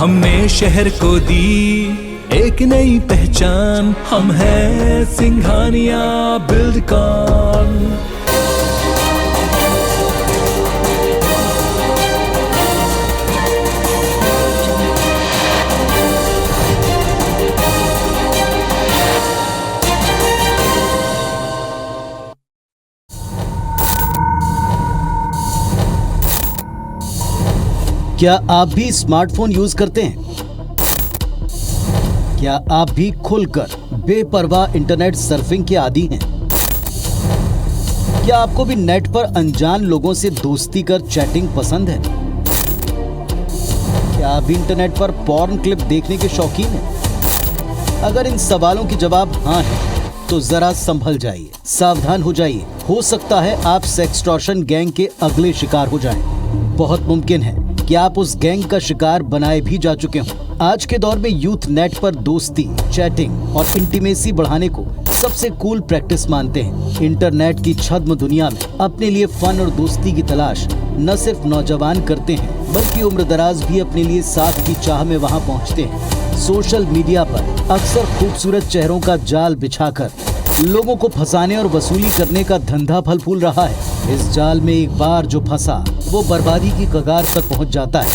हमने शहर को दी एक नई पहचान, हम हैं सिंघानिया बिल्डकॉन। क्या आप भी स्मार्टफोन यूज करते हैं? क्या आप भी खुलकर बेपरवाह इंटरनेट सर्फिंग के आदी हैं? क्या आपको भी नेट पर अनजान लोगों से दोस्ती कर चैटिंग पसंद है? क्या आप भी इंटरनेट पर पॉर्न क्लिप देखने के शौकीन हैं? अगर इन सवालों के जवाब हाँ है तो जरा संभल जाइए, सावधान हो जाइए। हो सकता है आप सेक्सटॉर्शन गैंग के अगले शिकार हो जाएं। बहुत मुमकिन है कि आप उस गैंग का शिकार बनाए भी जा चुके हों। आज के दौर में यूथ नेट पर दोस्ती, चैटिंग और इंटीमेसी बढ़ाने को सबसे कूल प्रैक्टिस मानते हैं। इंटरनेट की छद्म दुनिया में अपने लिए फन और दोस्ती की तलाश न सिर्फ नौजवान करते हैं, बल्कि उम्रदराज भी अपने लिए साथ की चाह में वहां पहुंचते हैं। सोशल मीडिया पर अक्सर खूबसूरत चेहरों का जाल बिछाकर लोगों को फंसाने और वसूली करने का धंधा फल फूल रहा है। इस जाल में एक बार जो फंसा वो बर्बादी की कगार तक पहुंच जाता है।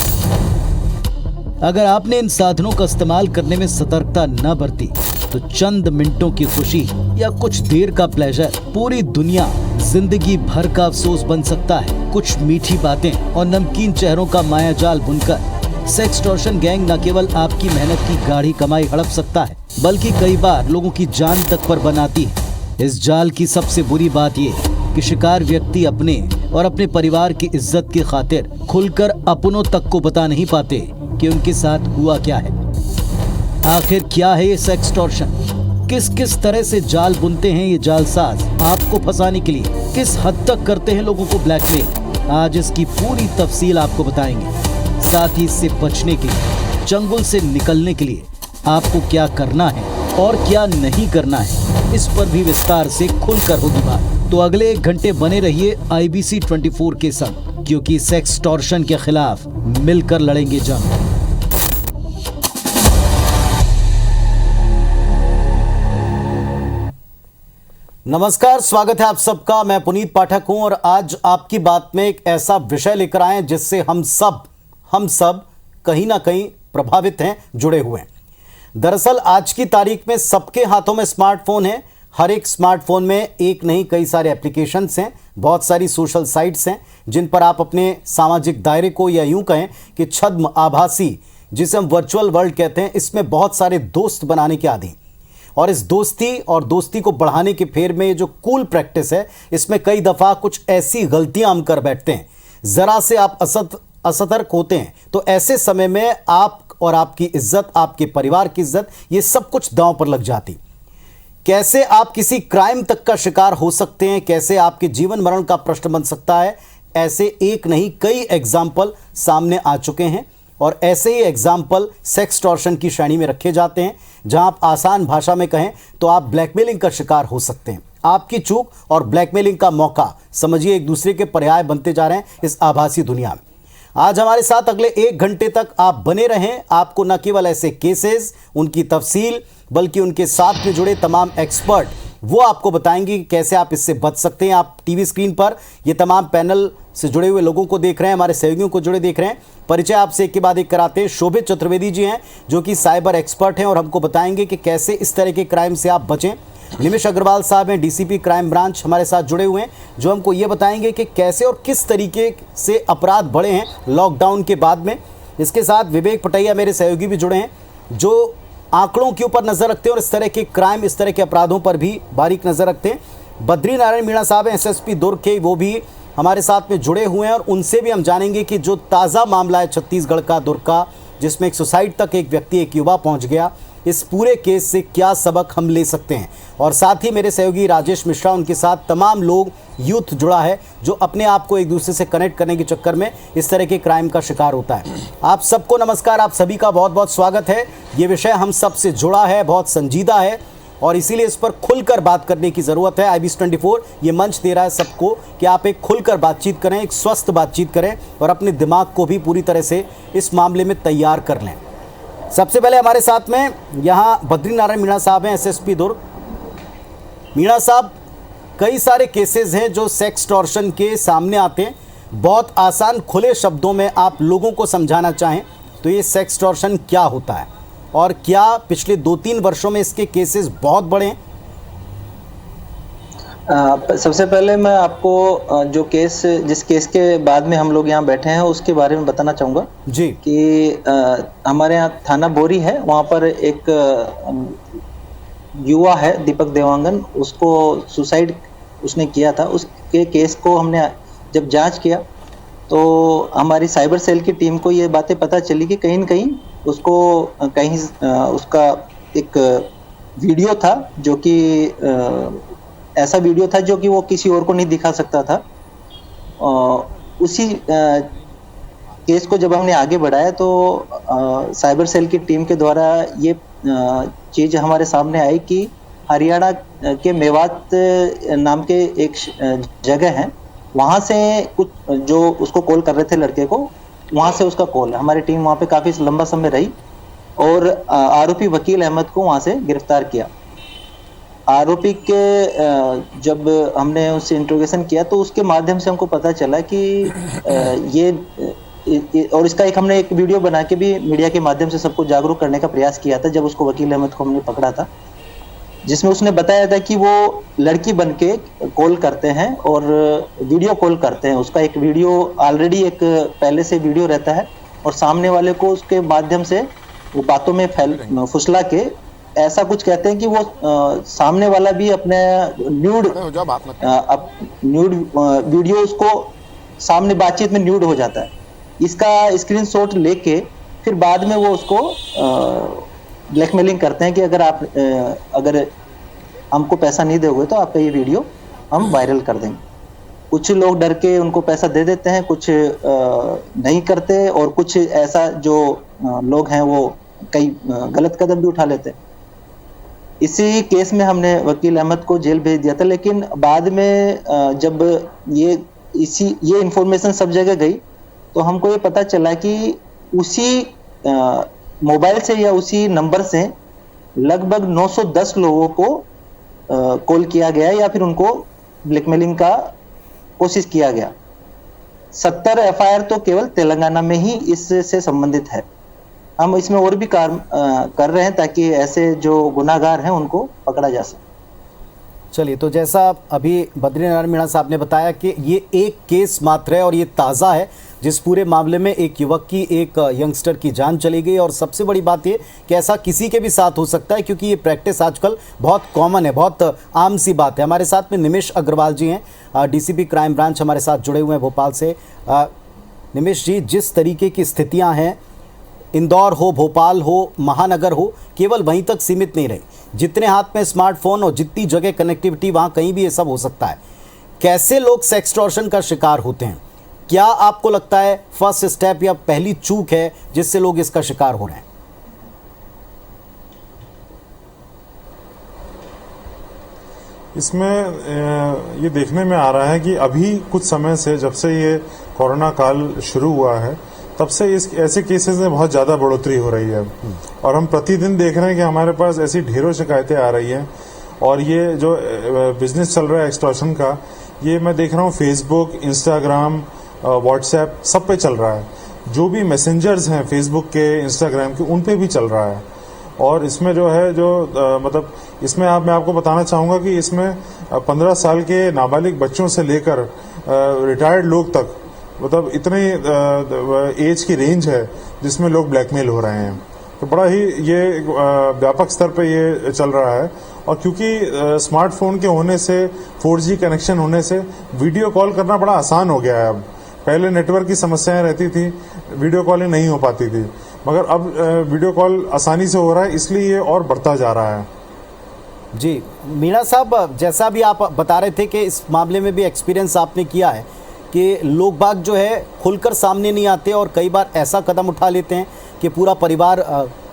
अगर आपने इन साधनों का इस्तेमाल करने में सतर्कता न बरती तो चंद मिनटों की खुशी या कुछ देर का प्लेजर पूरी दुनिया जिंदगी भर का अफसोस बन सकता है। कुछ मीठी बातें और नमकीन चेहरों का मायाजाल बुनकर सेक्सटॉर्शन गैंग न केवल आपकी मेहनत की गाढ़ी कमाई हड़प सकता है, बल्कि कई बार लोगों की जान तक पर बनाती है। इस जाल की सबसे बुरी बात यह है कि शिकार व्यक्ति अपने और अपने परिवार की इज्जत की खातिर खुलकर अपनों तक को बता नहीं पाते कि उनके साथ हुआ क्या है। आखिर क्या है ये सेक्सटॉर्शन? किस किस तरह से जाल बुनते हैं ये जालसाज आपको फंसाने के लिए? किस हद तक करते हैं लोगों को ब्लैकमेल? आज इसकी पूरी तफसील आपको बताएंगे। साथ ही इससे बचने के लिए, चंगुल से निकलने के लिए आपको क्या करना है और क्या नहीं करना है, इस पर भी विस्तार से खुलकर होगी बात। तो अगले 1 घंटे बने रहिए IBC 24 के संग, क्योंकि सेक्सटॉर्शन के खिलाफ मिलकर लड़ेंगे जंग। नमस्कार, स्वागत है आप सबका। मैं पुनीत पाठक हूं और आज आपकी बात में एक ऐसा विषय लेकर आए हैं जिससे हम सब कहीं ना कहीं प्रभावित हैं, जुड़े हुए हैं। दरअसल आज की तारीख में सबके हाथों में स्मार्टफोन है। हर एक स्मार्टफोन में एक नहीं कई सारे एप्लीकेशंस हैं, बहुत सारी सोशल साइट्स हैं जिन पर आप अपने सामाजिक दायरे को, या यूं कहें कि छद्म आभासी, जिसे हम वर्चुअल वर्ल्ड कहते हैं, इसमें बहुत सारे दोस्त बनाने के आदी। और इस दोस्ती को बढ़ाने के फेर में ये जो कूल प्रैक्टिस है, इसमें कई दफ़ा कुछ ऐसी गलतियां हम कर बैठते हैं। ज़रा से आप असतर्क होते हैं तो ऐसे समय में आप और आपकी इज्जत, आपके परिवार की इज्जत, ये सब कुछ दांव पर लग जाती। कैसे आप किसी क्राइम तक का शिकार हो सकते हैं, कैसे आपके जीवन मरण का प्रश्न बन सकता है, ऐसे एक नहीं कई एग्जाम्पल सामने आ चुके हैं। और ऐसे ही एग्जाम्पल सेक्सटॉर्शन की श्रेणी में रखे जाते हैं, जहां आप आसान भाषा में कहें तो आप ब्लैकमेलिंग का शिकार हो सकते हैं। आपकी चूक और ब्लैकमेलिंग का मौका समझिए एक दूसरे के पर्याय बनते जा रहे हैं इस आभासी दुनिया में। आज हमारे साथ अगले 1 घंटे तक आप बने रहें। आपको न केवल ऐसे केसेस, उनकी तफसील, बल्कि उनके साथ में जुड़े तमाम एक्सपर्ट वो आपको बताएंगे कि कैसे आप इससे बच सकते हैं। आप टीवी स्क्रीन पर ये तमाम पैनल से जुड़े हुए लोगों को देख रहे हैं, हमारे सहयोगियों को जुड़े देख रहे हैं। परिचय आपसे एक के बाद एक कराते हैं। शोभित चतुर्वेदी जी हैं जो कि साइबर एक्सपर्ट हैं और हमको बताएंगे कि कैसे इस तरह के क्राइम से आप बचें। निमिष अग्रवाल साहब हैं, DCP क्राइम ब्रांच, हमारे साथ जुड़े हुए हैं, जो हमको ये बताएंगे कि कैसे और किस तरीके से अपराध बढ़े हैं लॉकडाउन के बाद में। इसके साथ विवेक पटैया मेरे सहयोगी भी जुड़े हैं, जो आंकड़ों के ऊपर नजर रखते हैं और इस तरह के क्राइम, इस तरह के अपराधों पर भी बारीक नजर रखते हैं। बद्री नारायण मीणा साहब हैं, SSP दुर्ग के, वो भी हमारे साथ में जुड़े हुए हैं और उनसे भी हम जानेंगे कि जो ताज़ा मामला है छत्तीसगढ़ का, दुर्ग का, जिसमें एक सुसाइड तक एक व्यक्ति, एक युवा पहुंच गया, इस पूरे केस से क्या सबक हम ले सकते हैं। और साथ ही मेरे सहयोगी राजेश मिश्रा, उनके साथ तमाम लोग, यूथ जुड़ा है जो अपने आप को एक दूसरे से कनेक्ट करने के चक्कर में इस तरह के क्राइम का शिकार होता है। आप सबको नमस्कार, आप सभी का बहुत बहुत स्वागत है। ये विषय हम सब से जुड़ा है, बहुत संजीदा है और इसीलिए इस पर खुलकर बात करने की ज़रूरत है। IBC 24 ये मंच दे रहा है सबको कि आप एक खुलकर बातचीत करें, एक स्वस्थ बातचीत करें और अपने दिमाग को भी पूरी तरह से इस मामले में तैयार कर लें। सबसे पहले हमारे साथ में यहाँ बद्रीनारायण मीणा साहब हैं, एसएसपी दुर्ग। मीणा साहब, कई सारे केसेस हैं जो सेक्स टॉर्शन के सामने आते हैं। बहुत आसान खुले शब्दों में आप लोगों को समझाना चाहें तो ये सेक्स टॉर्शन क्या होता है और क्या पिछले 2-3 वर्षों में इसके केसेस बहुत बड़े हैं? सबसे पहले मैं आपको जो जिस केस के बाद में हम लोग यहाँ बैठे हैं उसके बारे में बताना चाहूँगा जी कि हमारे यहाँ थाना बोरी है, वहाँ पर एक युवा है दीपक देवांगन, उसको सुसाइड उसने किया था। उसके केस को हमने जब जांच किया तो हमारी साइबर सेल की टीम को ये बातें पता चली कि कहीं न कहीं उसको कहीं उसका एक वीडियो था जो कि ऐसा वीडियो था जो कि वो किसी और को नहीं दिखा सकता था। उसी केस को जब हमने आगे बढ़ाया तो साइबर सेल की टीम के द्वारा ये चीज़ हमारे सामने आई कि हरियाणा के मेवात नाम के एक जगह है, वहाँ से कुछ जो उसको कॉल कर रहे थे लड़के को, वहाँ से उसका कॉल है। हमारी टीम वहाँ पे काफ़ी लंबा समय रही और आरोपी वकील अहमद को वहाँ से गिरफ्तार किया। आरोपी के जब हमने उससे इंट्रोगेशन किया तो उसके माध्यम से हमको पता चला कि ये और इसका हमने एक वीडियो बना के भी मीडिया के माध्यम से सबको जागरूक करने का प्रयास किया था जब उसको वकील अहमद को हमने पकड़ा था, जिसमें उसने बताया था कि वो लड़की बन के कॉल करते हैं और वीडियो कॉल करते हैं। उसका एक वीडियो ऑलरेडी एक पहले से वीडियो रहता है और सामने वाले को उसके माध्यम से वो बातों में फुसला के ऐसा कुछ कहते हैं कि वो सामने वाला भी अपने न्यूड वीडियो उसको सामने बातचीत में न्यूड हो जाता है। इसका स्क्रीनशॉट लेके फिर बाद में वो उसको ब्लैकमेलिंग करते हैं कि अगर हमको पैसा नहीं दोगे तो आपका ये वीडियो हम वायरल कर देंगे। कुछ लोग डर के उनको पैसा दे देते हैं, कुछ नहीं करते और कुछ ऐसा जो लोग हैं वो कई गलत कदम भी उठा लेते हैं। इसी केस में हमने वकील अहमद को जेल भेज दिया था, लेकिन बाद में जब ये इंफॉर्मेशन सब जगह गई तो हमको ये पता चला कि उसी मोबाइल से या उसी नंबर से लगभग 910 लोगों को कॉल किया गया या फिर उनको ब्लैकमेलिंग का कोशिश किया गया। 70 एफआईआर तो केवल तेलंगाना में ही इससे संबंधित है। हम इसमें और भी काम कर रहे हैं ताकि ऐसे जो गुनाहगार हैं उनको पकड़ा जा सके। चलिए, तो जैसा अभी बद्रीनारायण मीणा साहब ने बताया कि ये एक केस मात्र है और ये ताज़ा है, जिस पूरे मामले में एक युवक की, एक यंगस्टर की जान चली गई। और सबसे बड़ी बात ये कि ऐसा किसी के भी साथ हो सकता है, क्योंकि ये प्रैक्टिस आजकल बहुत कॉमन है, बहुत आम सी बात है। हमारे साथ में निमेश अग्रवाल जी हैं, डीसीपी क्राइम ब्रांच हमारे साथ जुड़े हुए हैं भोपाल से। निमेश जी, जिस तरीके की स्थितियाँ हैं, इंदौर हो, भोपाल हो, महानगर हो, केवल वहीं तक सीमित नहीं रही। जितने हाथ में स्मार्टफोन और जितनी जगह कनेक्टिविटी, वहाँ कहीं भी ये सब हो सकता है। कैसे लोग सेक्स टॉर्शन का शिकार होते हैं? क्या आपको लगता है फर्स्ट स्टेप या पहली चूक है जिससे लोग इसका शिकार हो रहे हैं? इसमें ये देखने में आ रहा है कि अभी कुछ समय से, जब से ये कोरोना काल शुरू हुआ है, तब से ऐसे केसेस में बहुत ज़्यादा बढ़ोतरी हो रही है। और हम प्रतिदिन देख रहे हैं कि हमारे पास ऐसी ढेरों शिकायतें आ रही हैं। और ये जो बिजनेस चल रहा है एक्सटॉर्शन का, ये मैं देख रहा हूँ फेसबुक, इंस्टाग्राम, व्हाट्सएप, सब पे चल रहा है। जो भी मैसेंजर्स हैं फेसबुक के, इंस्टाग्राम के, उन पे भी चल रहा है। और इसमें जो है मतलब इसमें मैं आपको बताना चाहूँगा कि इसमें 15 साल के नाबालिग बच्चों से लेकर रिटायर्ड लोग तक, मतलब इतने एज की रेंज है जिसमें लोग ब्लैकमेल हो रहे हैं। तो बड़ा ही ये व्यापक स्तर पे ये चल रहा है। और क्योंकि स्मार्टफोन के होने से, 4G कनेक्शन होने से वीडियो कॉल करना बड़ा आसान हो गया है। अब पहले नेटवर्क की समस्याएं रहती थी, वीडियो कॉलिंग नहीं हो पाती थी, मगर अब वीडियो कॉल आसानी से हो रहा है, इसलिए ये और बढ़ता जा रहा है। जी मीणा साहब, जैसा भी आप बता रहे थे कि इस मामले में भी एक्सपीरियंस आपने किया है कि लोग बाग जो है खुलकर सामने नहीं आते और कई बार ऐसा कदम उठा लेते हैं कि पूरा परिवार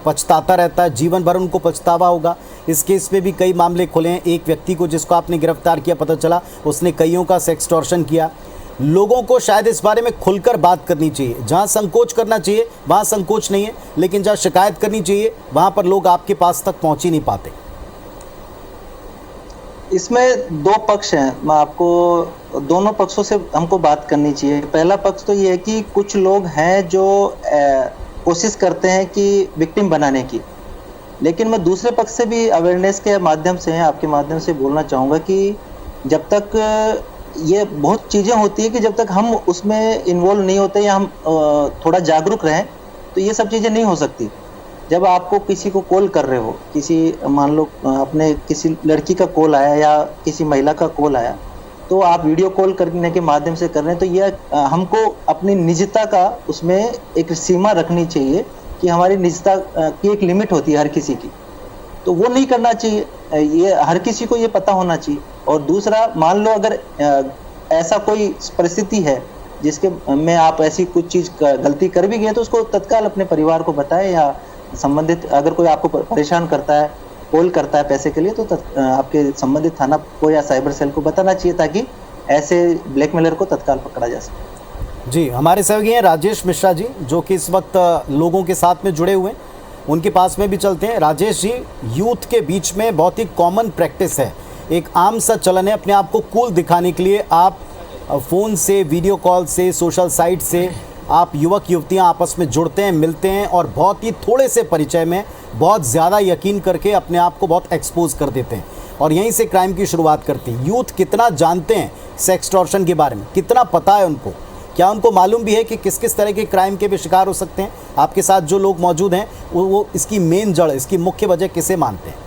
पछताता रहता है, जीवन भर उनको पछतावा होगा। इस केस में भी कई मामले खुले हैं। एक व्यक्ति को जिसको आपने गिरफ्तार किया, पता चला उसने कईयों का सेक्स टॉर्शन किया। लोगों को शायद इस बारे में खुलकर बात करनी चाहिए। जहां संकोच करना चाहिए वहां संकोच नहीं है, लेकिन जहां शिकायत करनी चाहिए वहां पर लोग आपके पास तक पहुंच ही नहीं पाते। इसमें दो पक्ष हैं, मैं आपको दोनों पक्षों से हमको बात करनी चाहिए। पहला पक्ष तो ये है कि कुछ लोग हैं जो कोशिश करते हैं कि विक्टिम बनाने की, लेकिन मैं दूसरे पक्ष से भी अवेयरनेस के माध्यम से, आपके माध्यम से बोलना चाहूँगा कि जब तक ये बहुत चीज़ें होती है कि जब तक हम उसमें इन्वॉल्व नहीं होते या हम थोड़ा जागरूक रहें तो ये सब चीज़ें नहीं हो सकती। जब आपको किसी को कॉल कर रहे हो, किसी मान लो अपने किसी लड़की का कॉल आया या किसी महिला का कॉल आया, तो आप वीडियो कॉल करने के माध्यम से कर रहे हैं, तो यह हमको अपनी निजता का उसमें एक सीमा रखनी चाहिए कि हमारी निजता की एक लिमिट होती है हर किसी की, तो वो नहीं करना चाहिए। ये हर किसी को ये पता होना चाहिए। और दूसरा, मान लो अगर ऐसा कोई परिस्थिति है जिसके में आप ऐसी कुछ चीज़ गलती कर भी गए तो उसको तत्काल अपने परिवार को बताएं, या संबंधित अगर कोई आपको परेशान करता है, कॉल करता है पैसे के लिए, तो आपके संबंधित थाना को या साइबर सेल को बताना चाहिए ताकि ऐसे ब्लैकमेलर को तत्काल पकड़ा जा सके। जी, हमारे सहयोगी हैं राजेश मिश्रा जी, जो कि इस वक्त लोगों के साथ में जुड़े हुए हैं, उनके पास में भी चलते हैं। राजेश जी, यूथ के बीच में बहुत ही कॉमन प्रैक्टिस है, एक आम सा चलन है, अपने आप को कूल दिखाने के लिए आप फ़ोन से, वीडियो कॉल से, सोशल साइट से आप युवक युवतियां आपस में जुड़ते हैं, मिलते हैं और बहुत ही थोड़े से परिचय में बहुत ज़्यादा यकीन करके अपने आप को बहुत एक्सपोज कर देते हैं और यहीं से क्राइम की शुरुआत करते हैं। यूथ कितना जानते हैं सेक्सटॉर्शन के बारे में, कितना पता है उनको, क्या उनको मालूम भी है कि किस किस तरह के क्राइम के भी शिकार हो सकते हैं? आपके साथ जो लोग मौजूद हैं वो इसकी मेन जड़, इसकी मुख्य वजह किसे मानते हैं?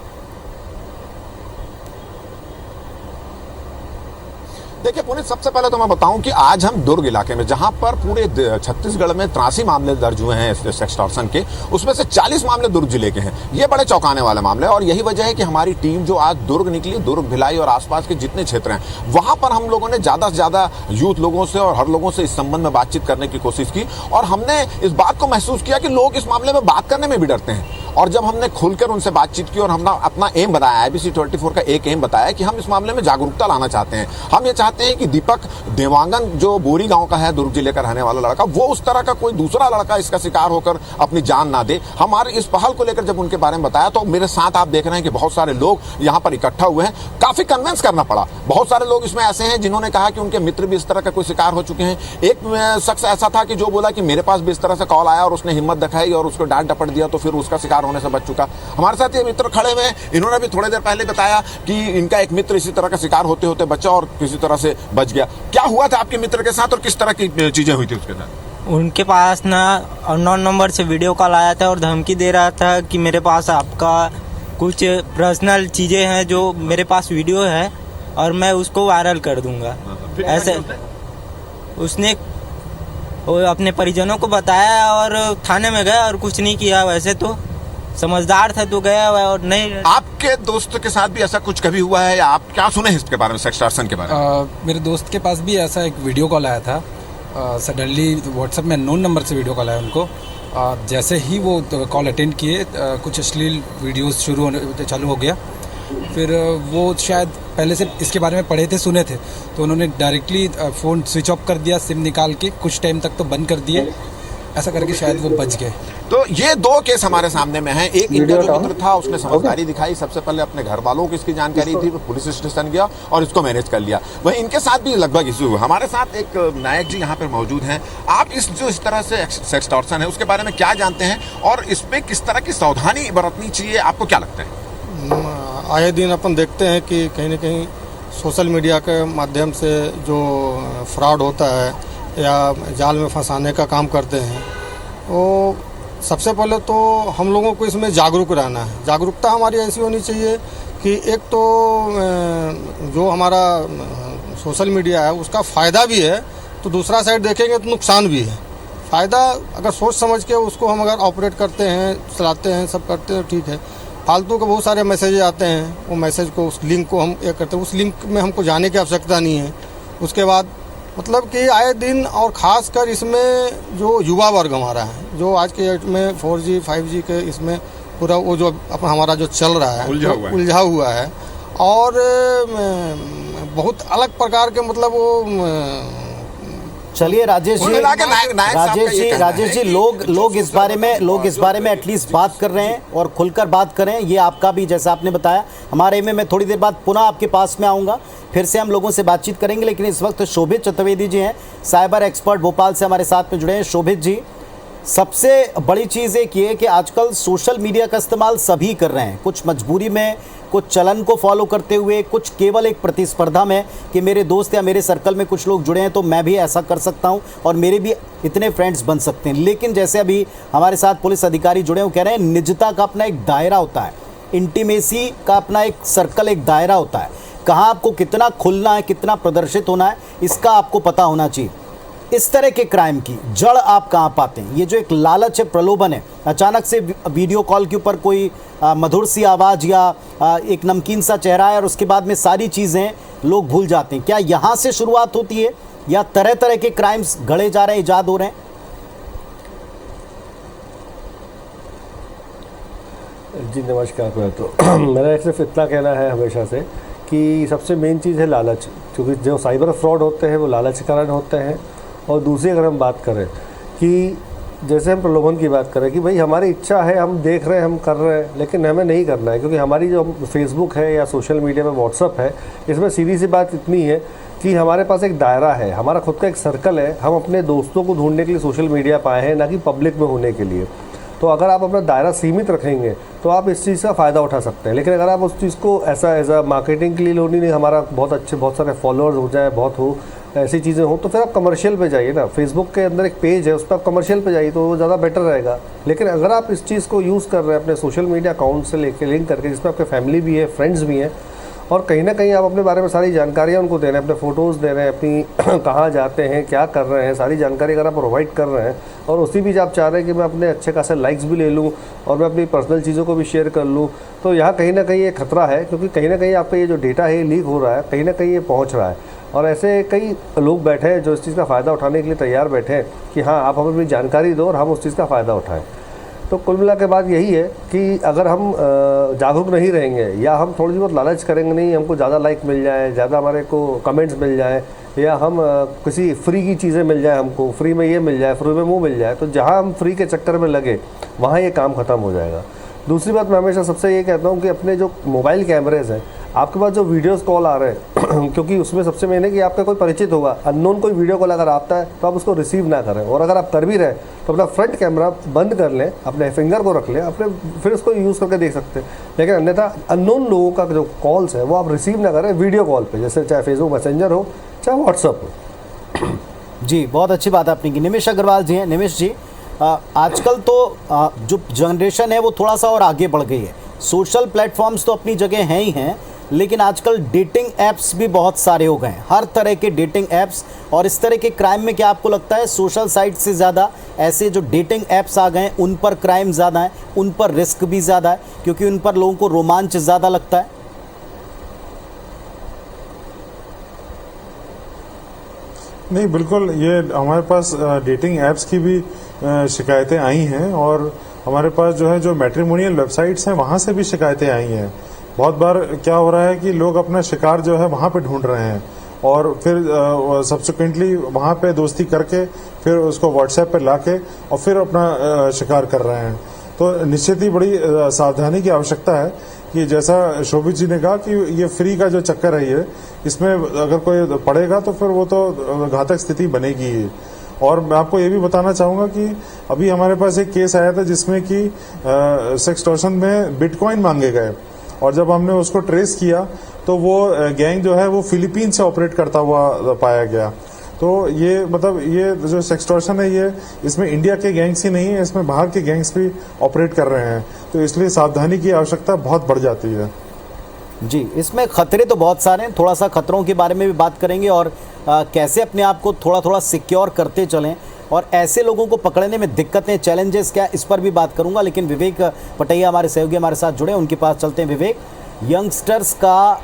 देखिए पुनीत, सबसे पहले तो मैं बताऊं कि आज हम दुर्ग इलाके में, जहां पर पूरे छत्तीसगढ़ में 83 मामले दर्ज हुए हैं सेक्सटॉर्शन के, उसमें से 40 मामले दुर्ग जिले के हैं। ये बड़े चौंकाने वाले मामले हैं और यही वजह है कि हमारी टीम जो आज दुर्ग निकली, दुर्ग, भिलाई और आसपास के जितने क्षेत्र हैं वहां पर हम लोगों ने ज्यादा से ज्यादा यूथ लोगों से और हर लोगों से इस संबंध में बातचीत करने की कोशिश की और हमने इस बात को महसूस किया कि लोग इस मामले में बात करने में भी डरते हैं। और जब हमने खुलकर उनसे बातचीत की और हमने अपना एम बताया, IBC 24 का एक एम बताया कि हम इस मामले में जागरूकता लाना चाहते हैं। हम ये चाहते हैं कि दीपक देवांगन, जो बोरी गांव का है, दुर्ग जिले का रहने वाला लड़का, वो उस तरह का कोई दूसरा लड़का इसका शिकार होकर अपनी जान ना दे। हमारे इस पहल को लेकर जब उनके बारे में बताया तो मेरे साथ आप देख रहे हैं कि बहुत सारे लोग यहाँ पर इकट्ठा हुए हैं। काफी कन्विंस करना पड़ा। बहुत सारे लोग इसमें ऐसे हैं जिन्होंने कहा कि उनके मित्र भी इस तरह का कोई शिकार हो चुके हैं। एक शख्स ऐसा था कि जो बोला कि मेरे पास भी इस तरह से कॉल आया और उसने हिम्मत दिखाई और उसको डांट डपट दिया तो फिर उसका शिकार होने से बच चुका। हमारे साथ ये मित्र खड़े हुए, इन्होंने भी थोड़ी देर पहले बताया कि इनका एक मित्र इसी तरह का शिकार होते होते बचा और किसी तरह से बच गया। क्या हुआ था आपके मित्र के साथ और किस तरह की चीजें हुई थी उसके साथ? उनके पास ना अननोन नंबर से वीडियो कॉल आया था और धमकी दे रहा था कि मेरे पास आपका कुछ पर्सनल चीजें हैं जो मेरे पास वीडियो है और मैं उसको वायरल कर दूंगा। ऐसे उसने अपने परिजनों को बताया और थाने में गया और कुछ नहीं किया। वैसे तो समझदार था तो गया और नहीं। आपके दोस्त के साथ भी ऐसा कुछ कभी हुआ है या आप क्या सुने इसके बारे में, सेक्सटॉर्शन के बारे में? मेरे दोस्त के पास भी ऐसा एक वीडियो कॉल आया था। सडनली व्हाट्सएप में अननोन नंबर से वीडियो कॉल आया उनको। जैसे ही वो कॉल अटेंड किए कुछ अश्लील वीडियोस चालू हो गया। फिर वो शायद पहले से इसके बारे में पढ़े थे, सुने थे, तो उन्होंने डायरेक्टली फ़ोन स्विच ऑफ कर दिया, सिम निकाल के कुछ टाइम तक तो बंद कर दिए। ऐसा करके शायद वो बच गए। तो ये दो केस हमारे सामने में हैं। एक इनका जो मित्र था उसने समझदारी दिखाई, सबसे पहले अपने घर वालों को इसकी जानकारी थी, वो पुलिस स्टेशन गया और इसको मैनेज कर लिया। वहीं इनके साथ भी लगभग इश्यू हुआ। हमारे साथ एक नायक जी यहाँ पर मौजूद हैं। आप इस तरह से सेक्सटॉर्शन है उसके बारे में क्या जानते हैं और इसमें किस तरह की सावधानी बरतनी चाहिए, आपको क्या लगता है? आए दिन अपन देखते हैं कि कहीं ना कहीं सोशल मीडिया के माध्यम से जो फ्रॉड होता है या जाल में फंसाने का काम करते हैं, वो सबसे पहले तो हम लोगों को इसमें जागरूक रहना है। जागरूकता हमारी ऐसी होनी चाहिए कि एक तो जो हमारा सोशल मीडिया है उसका फ़ायदा भी है, तो दूसरा साइड देखेंगे तो नुकसान भी है। फ़ायदा अगर सोच समझ के उसको हम अगर ऑपरेट करते हैं, चलाते हैं, सब करते हैं, ठीक है। फालतू के बहुत सारे मैसेज आते हैं, वो मैसेज को, उस लिंक को हम ये करते हैं, उस लिंक में हमको जाने की आवश्यकता नहीं है। उसके बाद मतलब कि आए दिन और ख़ास कर इसमें जो युवा वर्ग हमारा है, जो आज के डेट में 4G 5G के इसमें पूरा वो जो हमारा जो चल रहा है उलझा हुआ है और बहुत अलग प्रकार के मतलब वो चलिए राजेश जी, कुल मिला के नायक साहब का राजेश ये जी, कहना राजेश है जी, कि लोग इस बारे में एटलीस्ट बात कर रहे हैं और खुलकर बात करें। ये आपका भी, जैसा आपने बताया, हमारे में मैं थोड़ी देर बाद पुनः आपके पास में आऊँगा, फिर से हम लोगों से बातचीत करेंगे। लेकिन इस वक्त शोभित चतुर्वेदी जी हैं, साइबर एक्सपर्ट भोपाल से हमारे साथ में जुड़े हैं। शोभित जी, सबसे बड़ी चीज़ एक ये है कि आजकल सोशल मीडिया का इस्तेमाल सभी कर रहे हैं, कुछ मजबूरी में, कुछ चलन को फॉलो करते हुए, कुछ केवल एक प्रतिस्पर्धा में कि मेरे दोस्त या मेरे सर्कल में कुछ लोग जुड़े हैं तो मैं भी ऐसा कर सकता हूं और मेरे भी इतने फ्रेंड्स बन सकते हैं। लेकिन जैसे अभी हमारे साथ पुलिस अधिकारी जुड़े हैं, वो कह रहे हैं निजता का अपना एक दायरा होता है, इंटीमेसी का अपना एक सर्कल, एक दायरा होता है। कहाँ आपको कितना खुलना है, कितना प्रदर्शित होना है, इसका आपको पता होना चाहिए। इस तरह के क्राइम की जड़ आप कहाँ पाते हैं? ये जो एक लालच है, प्रलोभन है, अचानक से वीडियो कॉल के ऊपर कोई मधुर सी आवाज़ या एक नमकीन सा चेहरा है और उसके बाद में सारी चीज़ें लोग भूल जाते हैं, क्या यहाँ से शुरुआत होती है या तरह तरह के क्राइम्स गढ़े जा रहे हैं, ईजाद हो रहे हैं? जी नमस्कार। मैं तो मेरा सिर्फ इतना कहना है हमेशा से कि सबसे मेन चीज़ है लालच, क्योंकि जो साइबर फ्रॉड होते हैं वो लालच के कारण होते हैं। और दूसरी अगर हम बात करें कि जैसे हम प्रलोभन की बात करें कि भाई हमारी इच्छा है, हम देख रहे हैं, हम कर रहे हैं, लेकिन हमें नहीं करना है, क्योंकि हमारी जो फेसबुक है या सोशल मीडिया में व्हाट्सअप है, इसमें सीधी सी बात इतनी है कि हमारे पास एक दायरा है, हमारा खुद का एक सर्कल है। हम अपने दोस्तों को ढूंढने के लिए सोशल मीडिया पाए हैं, ना कि पब्लिक में होने के लिए। तो अगर आप अपना दायरा सीमित रखेंगे तो आप इस चीज़ का फ़ायदा उठा सकते हैं। लेकिन अगर आप उस चीज़ को ऐसा एज अ मार्केटिंग के लिए लोनी नहीं, हमारा बहुत सारे फॉलोअर्स हो जाए, बहुत हो ऐसी चीज़ें हो, तो फिर आप कमर्शियल पे जाइए ना। फेसबुक के अंदर एक पेज है, उस पर आप कमर्शियल पे जाइए तो वो ज़्यादा बेटर रहेगा। लेकिन अगर आप इस चीज़ को यूज़ कर रहे हैं अपने सोशल मीडिया अकाउंट से लेकर लिंक करके, जिसमें आपके फैमिली भी है, फ्रेंड्स भी हैं, और कहीं ना कहीं आप अपने बारे में सारी जानकारियाँ उनको दे रहे हैं, अपने फ़ोटोज़ दे रहे हैं, अपनी कहाँ जाते हैं, क्या कर रहे हैं, सारी जानकारी अगर आप प्रोवाइड कर रहे हैं, और उसी बीच आप चाह रहे हैं कि मैं अपने अच्छे खासे लाइक्स भी ले लूँ और मैं अपनी पर्सनल चीज़ों को भी शेयर कर लूँ, तो यहाँ कहीं ना कहीं ये खतरा है। क्योंकि कहीं ना कहीं आपका ये जो डेटा है लीक हो रहा है, कहीं ना कहीं ये पहुँच रहा है। और ऐसे कई लोग बैठे हैं जो इस चीज़ का फ़ायदा उठाने के लिए तैयार बैठे हैं कि हाँ आप हमें अपनी जानकारी दो और हम उस चीज़ का फ़ायदा उठाएं। तो कुल मिला के बात यही है कि अगर हम जागरूक नहीं रहेंगे या हम थोड़ी बहुत लालच करेंगे, नहीं हमको ज़्यादा लाइक मिल जाए, ज़्यादा हमारे को कमेंट्स मिल जाए, या हम किसी फ्री की चीज़ें मिल जाए, हमको फ्री में ये मिल जाए, फ्री में वो मिल जाए, तो जहाँ हम फ्री के चक्कर में लगे वहाँ ये काम ख़त्म हो जाएगा। दूसरी बात मैं हमेशा सबसे ये कहता हूँ कि अपने जो मोबाइल कैमरेज हैं, आपके पास जो वीडियोस कॉल आ रहे हैं क्योंकि उसमें सबसे मेन है कि आपका कोई परिचित होगा, अननोन कोई वीडियो कॉल अगर आता है तो आप उसको रिसीव ना करें, और अगर आप कर भी रहे तो अपना फ्रंट कैमरा बंद कर लें, अपने फिंगर को रख लें, अपने फिर उसको यूज़ करके देख सकते हैं। लेकिन अन्यथा अननोन लोगों का जो कॉल्स है वो आप रिसीव ना करें वीडियो कॉल पर, जैसे चाहे फेसबुक मैसेंजर हो चाहे व्हाट्सअप हो। जी, बहुत अच्छी बात आपने की। निमेश अग्रवाल जी हैं। निमेश जी, आजकल तो जो जनरेशन है वो थोड़ा सा और आगे बढ़ गई है। सोशल प्लेटफॉर्म्स तो अपनी जगह हैं ही हैं, लेकिन आजकल डेटिंग ऐप्स भी बहुत सारे हो गए हैं, हर तरह के डेटिंग ऐप्स। और इस तरह के क्राइम में क्या आपको लगता है सोशल साइट से ज़्यादा ऐसे जो डेटिंग ऐप्स आ गए हैं उन पर क्राइम ज़्यादा है, उन पर रिस्क भी ज़्यादा है, क्योंकि उन पर लोगों को रोमांच ज़्यादा लगता है? नहीं, बिल्कुल, ये हमारे पास डेटिंग ऐप्स की भी शिकायतें आई हैं, और हमारे पास जो है जो मैट्रिमोनियल वेबसाइट्स हैं वहाँ से भी शिकायतें आई हैं। बहुत बार क्या हो रहा है कि लोग अपना शिकार जो है वहाँ पे ढूंढ रहे हैं और फिर सब्सिक्वेंटली वहाँ पे दोस्ती करके फिर उसको व्हाट्सएप पे लाके और फिर अपना शिकार कर रहे हैं। तो निश्चित ही बड़ी सावधानी की आवश्यकता है कि जैसा शोभित जी ने कहा कि ये फ्री का जो चक्कर है, ये इसमें अगर कोई पड़ेगा तो फिर वो तो घातक स्थिति बनेगी ही। और मैं आपको ये भी बताना चाहूँगा कि अभी हमारे पास एक केस आया था जिसमें कि सेक्सटॉर्शन में बिटकॉइन मांगे गए, और जब हमने उसको ट्रेस किया तो वो गैंग जो है वो फिलीपीन से ऑपरेट करता हुआ पाया गया। तो ये मतलब ये जो सेक्सटॉर्शन है ये इसमें इंडिया के गैंग्स ही नहीं है, इसमें बाहर के गैंग्स भी ऑपरेट कर रहे हैं। तो इसलिए सावधानी की आवश्यकता बहुत बढ़ जाती है। जी, इसमें खतरे तो बहुत सारे हैं, थोड़ा सा खतरों के बारे में भी बात करेंगे और कैसे अपने आप को थोड़ा थोड़ा सिक्योर करते चलें, और ऐसे लोगों को पकड़ने में दिक्कतें, चैलेंजेस क्या, इस पर भी बात करूंगा। लेकिन विवेक पटैया हमारे सहयोगी हमारे साथ जुड़े, उनके पास चलते हैं। विवेक, यंगस्टर्स का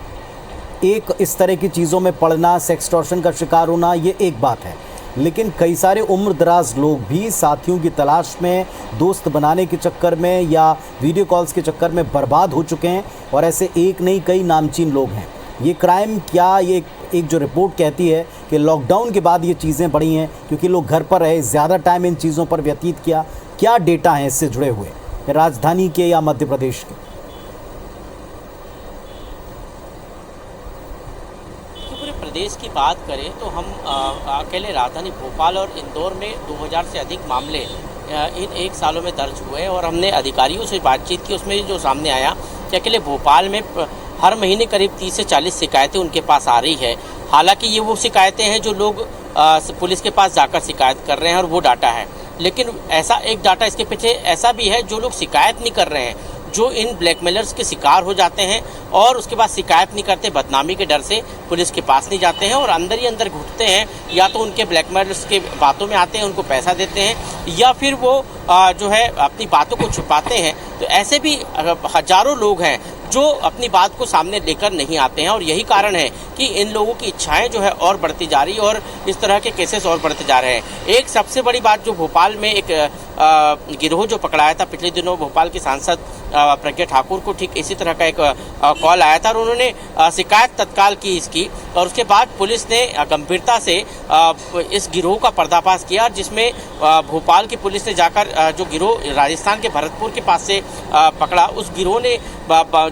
एक इस तरह की चीज़ों में पड़ना, सेक्सटॉर्शन का शिकार होना, ये एक बात है, लेकिन कई सारे उम्र दराज लोग भी साथियों की तलाश में, दोस्त बनाने के चक्कर में या वीडियो कॉल्स के चक्कर में बर्बाद हो चुके हैं, और ऐसे एक नहीं कई नामचीन लोग हैं। ये क्राइम क्या ये एक जो रिपोर्ट कहती है कि लॉकडाउन के बाद ये चीज़ें बढ़ी हैं क्योंकि लोग घर पर रहे, ज़्यादा टाइम इन चीज़ों पर व्यतीत किया। क्या डेटा हैं इससे जुड़े हुए, राजधानी के या मध्य प्रदेश के? पूरे प्रदेश की बात करें तो हम अकेले राजधानी भोपाल और इंदौर में 2000 से अधिक मामले इन 1 सालों में दर्ज हुए, और हमने अधिकारियों से बातचीत की, उसमें जो सामने आया कि अकेले भोपाल में हर महीने करीब 30 से 40 शिकायतें उनके पास आ रही है। हालांकि ये वो शिकायतें हैं जो लोग पुलिस के पास जाकर शिकायत कर रहे हैं और वो डाटा है, लेकिन ऐसा एक डाटा इसके पीछे ऐसा भी है जो लोग शिकायत नहीं कर रहे हैं, जो इन ब्लैकमेलर्स के शिकार हो जाते हैं और उसके बाद शिकायत नहीं करते, बदनामी के डर से पुलिस के पास नहीं जाते हैं और अंदर ही अंदर घुटते हैं, या तो उनके ब्लैकमेलर्स के बातों में आते हैं, उनको पैसा देते हैं, या फिर वो जो है अपनी बातों को छुपाते हैं। तो ऐसे भी हजारों लोग हैं जो अपनी बात को सामने लेकर नहीं आते हैं, और यही कारण है कि इन लोगों की इच्छाएं जो है और बढ़ती जा रही है और इस तरह के केसेस और बढ़ते जा रहे हैं। एक सबसे बड़ी बात जो भोपाल में एक गिरोह जो पकड़ाया था पिछले दिनों, भोपाल के सांसद प्रज्ञा ठाकुर को ठीक इसी तरह का एक कॉल आया था और उन्होंने शिकायत तत्काल की इसकी, और उसके बाद पुलिस ने गंभीरता से इस गिरोह का पर्दाफाश किया, जिसमें भोपाल की पुलिस ने जाकर जो गिरोह राजस्थान के भरतपुर के पास से पकड़ा, उस गिरोह ने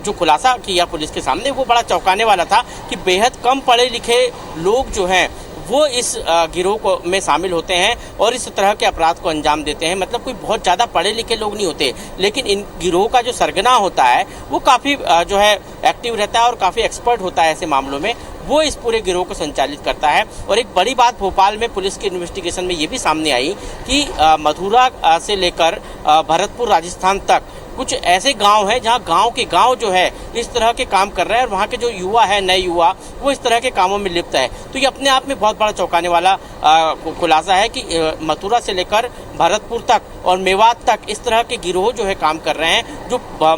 जो खुलासा किया पुलिस के सामने वो बड़ा चौंकाने वाला था कि बेहद कम पढ़े लिखे लोग जो हैं वो इस गिरोह को में शामिल होते हैं और इस तरह के अपराध को अंजाम देते हैं। मतलब कोई बहुत ज़्यादा पढ़े लिखे लोग नहीं होते, लेकिन इन गिरोह का जो सरगना होता है वो काफ़ी जो है एक्टिव रहता है और काफ़ी एक्सपर्ट होता है ऐसे मामलों में, वो इस पूरे गिरोह को संचालित करता है। और एक बड़ी बात भोपाल में पुलिस के इन्वेस्टिगेशन में ये भी सामने आई कि मथुरा से लेकर भरतपुर राजस्थान तक कुछ ऐसे गांव हैं जहां गांव के गांव जो है इस तरह के काम कर रहे हैं और वहां के जो युवा है, नए युवा, वो इस तरह के कामों में लिप्त है। तो ये अपने आप में बहुत बड़ा चौंकाने वाला खुलासा है कि मथुरा से लेकर भरतपुर तक और मेवात तक इस तरह के गिरोह जो है काम कर रहे हैं, जो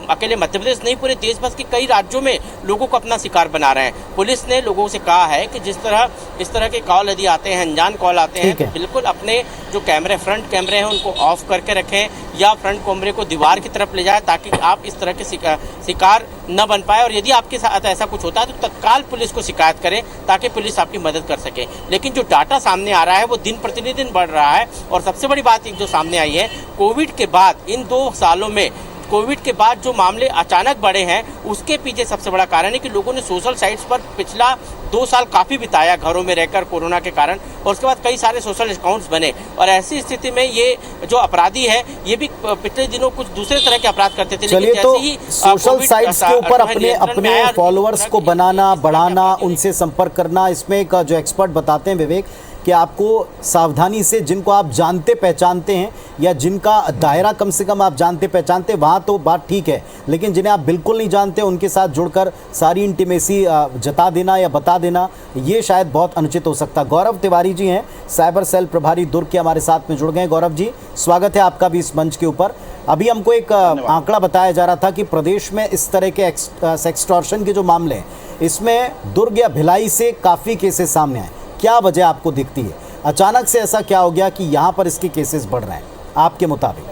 अकेले मध्य प्रदेश नहीं पूरे देश भर के कई राज्यों में लोगों को अपना शिकार बना रहे हैं। पुलिस ने लोगों से कहा है कि इस तरह के कॉल यदि आते हैं, अनजान कॉल आते हैं, तो बिल्कुल अपने जो कैमरे, फ्रंट कैमरे हैं उनको ऑफ करके रखें या फ्रंट कैमरे को दीवार की तरफ ले जाए ताकि आप इस तरह के शिकार न बन पाए, और यदि आपके साथ ऐसा कुछ होता है तो तत्काल पुलिस को शिकायत करें ताकि पुलिस आपकी मदद कर सके। लेकिन जो डाटा सामने आ रहा है वो दिन प्रतिदिन बढ़ रहा है, और सबसे बड़ी बात जो सामने आई है, कोविड के बाद इन 2 सालों में कोविड के बाद जो मामले अचानक बढ़े हैं उसके पीछे सबसे बड़ा कारण है कि लोगों ने सोशल साइट्स पर पिछला 2 साल काफ़ी बिताया घरों में रहकर कोरोना के कारण, और उसके बाद कई सारे सोशल अकाउंट्स बने, और ऐसी स्थिति में ये जो अपराधी है ये भी पिछले दिनों कुछ दूसरे तरह के अपराध करते थे। चलिए, तो सोशल साइट्स के ऊपर अपने फॉलोअर्स को बनाना, बढ़ाना, उनसे संपर्क करना, इसमें एक जो एक्सपर्ट बताते हैं विवेक कि आपको सावधानी से जिनको आप जानते पहचानते हैं या जिनका दायरा कम से कम आप जानते पहचानते, वहाँ तो बात ठीक है, लेकिन जिन्हें आप बिल्कुल नहीं जानते उनके साथ जुड़कर सारी इंटीमेसी जता देना या बता देना, ये शायद बहुत अनुचित हो सकता। गौरव तिवारी जी हैं, साइबर सेल प्रभारी दुर्ग के, हमारे साथ में जुड़ गए। गौरव जी, स्वागत है आपका भी इस मंच के ऊपर। अभी हमको एक आंकड़ा बताया जा रहा था कि प्रदेश में इस तरह के सेक्सटॉर्शन के जो मामले हैं इसमें दुर्ग या भिलाई से काफ़ी केसेस सामने आए। क्या वजह आपको दिखती है, अचानक से ऐसा क्या हो गया कि यहाँ पर इसके केसेस बढ़ रहे हैं आपके मुताबिक?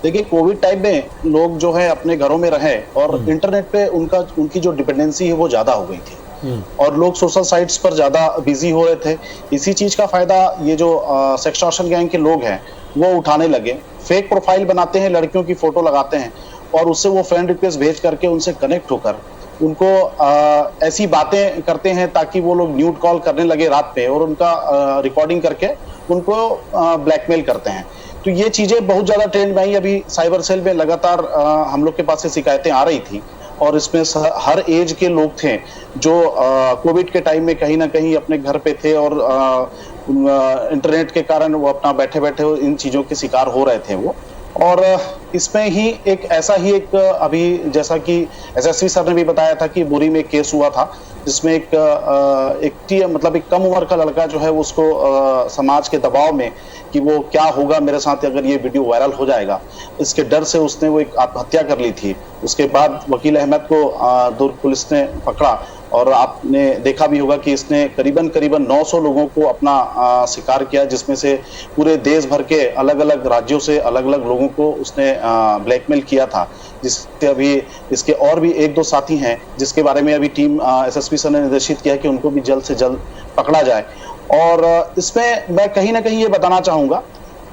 देखिए, कोविड टाइम में लोग जो है अपने घरों में रहे और इंटरनेट पे उनकी जो डिपेंडेंसी है वो ज्यादा हो गई थी और लोग सोशल साइट्स पर ज्यादा बिजी हो रहे थे। इसी चीज का फायदा ये जो सेक्सटॉर्शन गैंग के लोग हैं वो उठाने लगे। फेक प्रोफाइल बनाते हैं, लड़कियों की फोटो लगाते हैं और उससे वो फ्रेंड रिक्वेस्ट भेज करके उनसे कनेक्ट होकर उनको ऐसी बातें करते हैं ताकि वो लोग न्यूड कॉल करने लगे रात पे और उनका रिकॉर्डिंग करके उनको ब्लैकमेल करते हैं। तो ये चीजें बहुत ज्यादा ट्रेंड में आई। अभी साइबर सेल में लगातार हम लोग के पास से शिकायतें आ रही थी और इसमें हर एज के लोग थे जो कोविड के टाइम में कहीं ना कहीं अपने घर पे थे और इंटरनेट के कारण वो अपना बैठे बैठे इन चीजों के शिकार हो रहे थे वो। और इसमें ही एक अभी जैसा कि एसएसपी सर ने भी बताया था कि बोरी में एक केस हुआ था जिसमें एक कम उम्र का लड़का जो है उसको समाज के दबाव में कि वो क्या होगा मेरे साथ अगर ये वीडियो वायरल हो जाएगा, इसके डर से उसने वो एक आत्महत्या कर ली थी। उसके बाद वकील अहमद को दुर्ग पुलिस ने पकड़ा और आपने देखा भी होगा कि इसने करीबन 900 लोगों को अपना शिकार किया, जिसमें से पूरे देश भर के अलग अलग राज्यों से अलग अलग लोगों को उसने ब्लैकमेल किया था, जिससे अभी इसके और भी 1-2 साथी हैं जिसके बारे में अभी टीम एसएसपी सर ने निर्देशित किया कि उनको भी जल्द से जल्द पकड़ा जाए। और इसमें मैं कहीं ना कहीं ये बताना चाहूंगा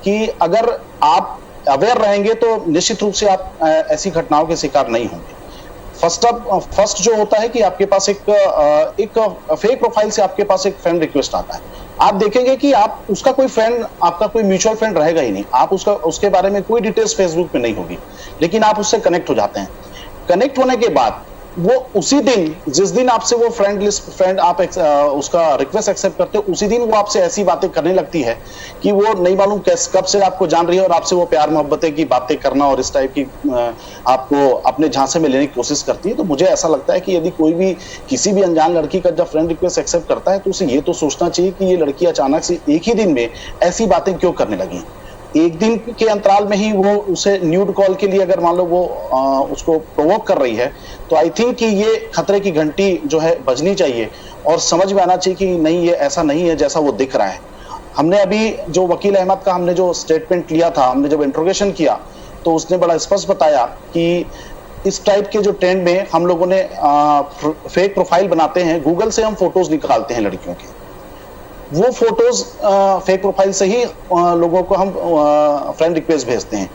कि अगर आप अवेयर रहेंगे तो निश्चित रूप से आप ऐसी घटनाओं के शिकार नहीं होंगे। फर्स्ट जो होता है कि आपके पास एक फेक प्रोफाइल से आपके पास एक फ्रेंड रिक्वेस्ट आता है। आप देखेंगे कि आप उसका कोई फ्रेंड, आपका कोई म्यूचुअल फ्रेंड रहेगा ही नहीं, आप उसके बारे में कोई डिटेल्स फेसबुक पे नहीं होगी, लेकिन आप उससे कनेक्ट हो जाते हैं। कनेक्ट होने के बाद वो उसी दिन, जिस दिन आपसे वो फ्रेंड आप उसका रिक्वेस्ट एक्सेप्ट करते हो, उसी दिन वो आपसे ऐसी बातें करने लगती है कि वो नहीं मालूम कब से आपको जान रही है और आपसे वो प्यार मोहब्बतें की बातें करना और इस टाइप की आपको अपने झांसे में लेने की कोशिश करती है। तो मुझे ऐसा लगता है कि यदि कोई भी किसी भी अनजान लड़की का जब फ्रेंड रिक्वेस्ट एक्सेप्ट करता है तो उसे ये तो सोचना चाहिए कि ये लड़की अचानक से एक ही दिन में ऐसी बातें क्यों करने लगी। एक दिन के अंतराल में ही वो उसे न्यूड कॉल के लिए अगर मान लो वो उसको प्रोवोक कर रही है, तो आई थिंक कि ये खतरे की घंटी जो है बजनी चाहिए और समझ में आना चाहिए कि नहीं, ये ऐसा नहीं है जैसा वो दिख रहा है। हमने अभी जो वकील अहमद का हमने जो स्टेटमेंट लिया था, हमने जब इंट्रोगेशन किया तो उसने बड़ा स्पष्ट बताया कि इस टाइप के जो ट्रेंड में हम लोगों ने फेक प्रोफाइल बनाते हैं, गूगल से हम फोटोज निकालते हैं लड़कियों के, वो फोटोज फेक प्रोफाइल से ही लोगों को हम फ्रेंड रिक्वेस्ट भेजते हैं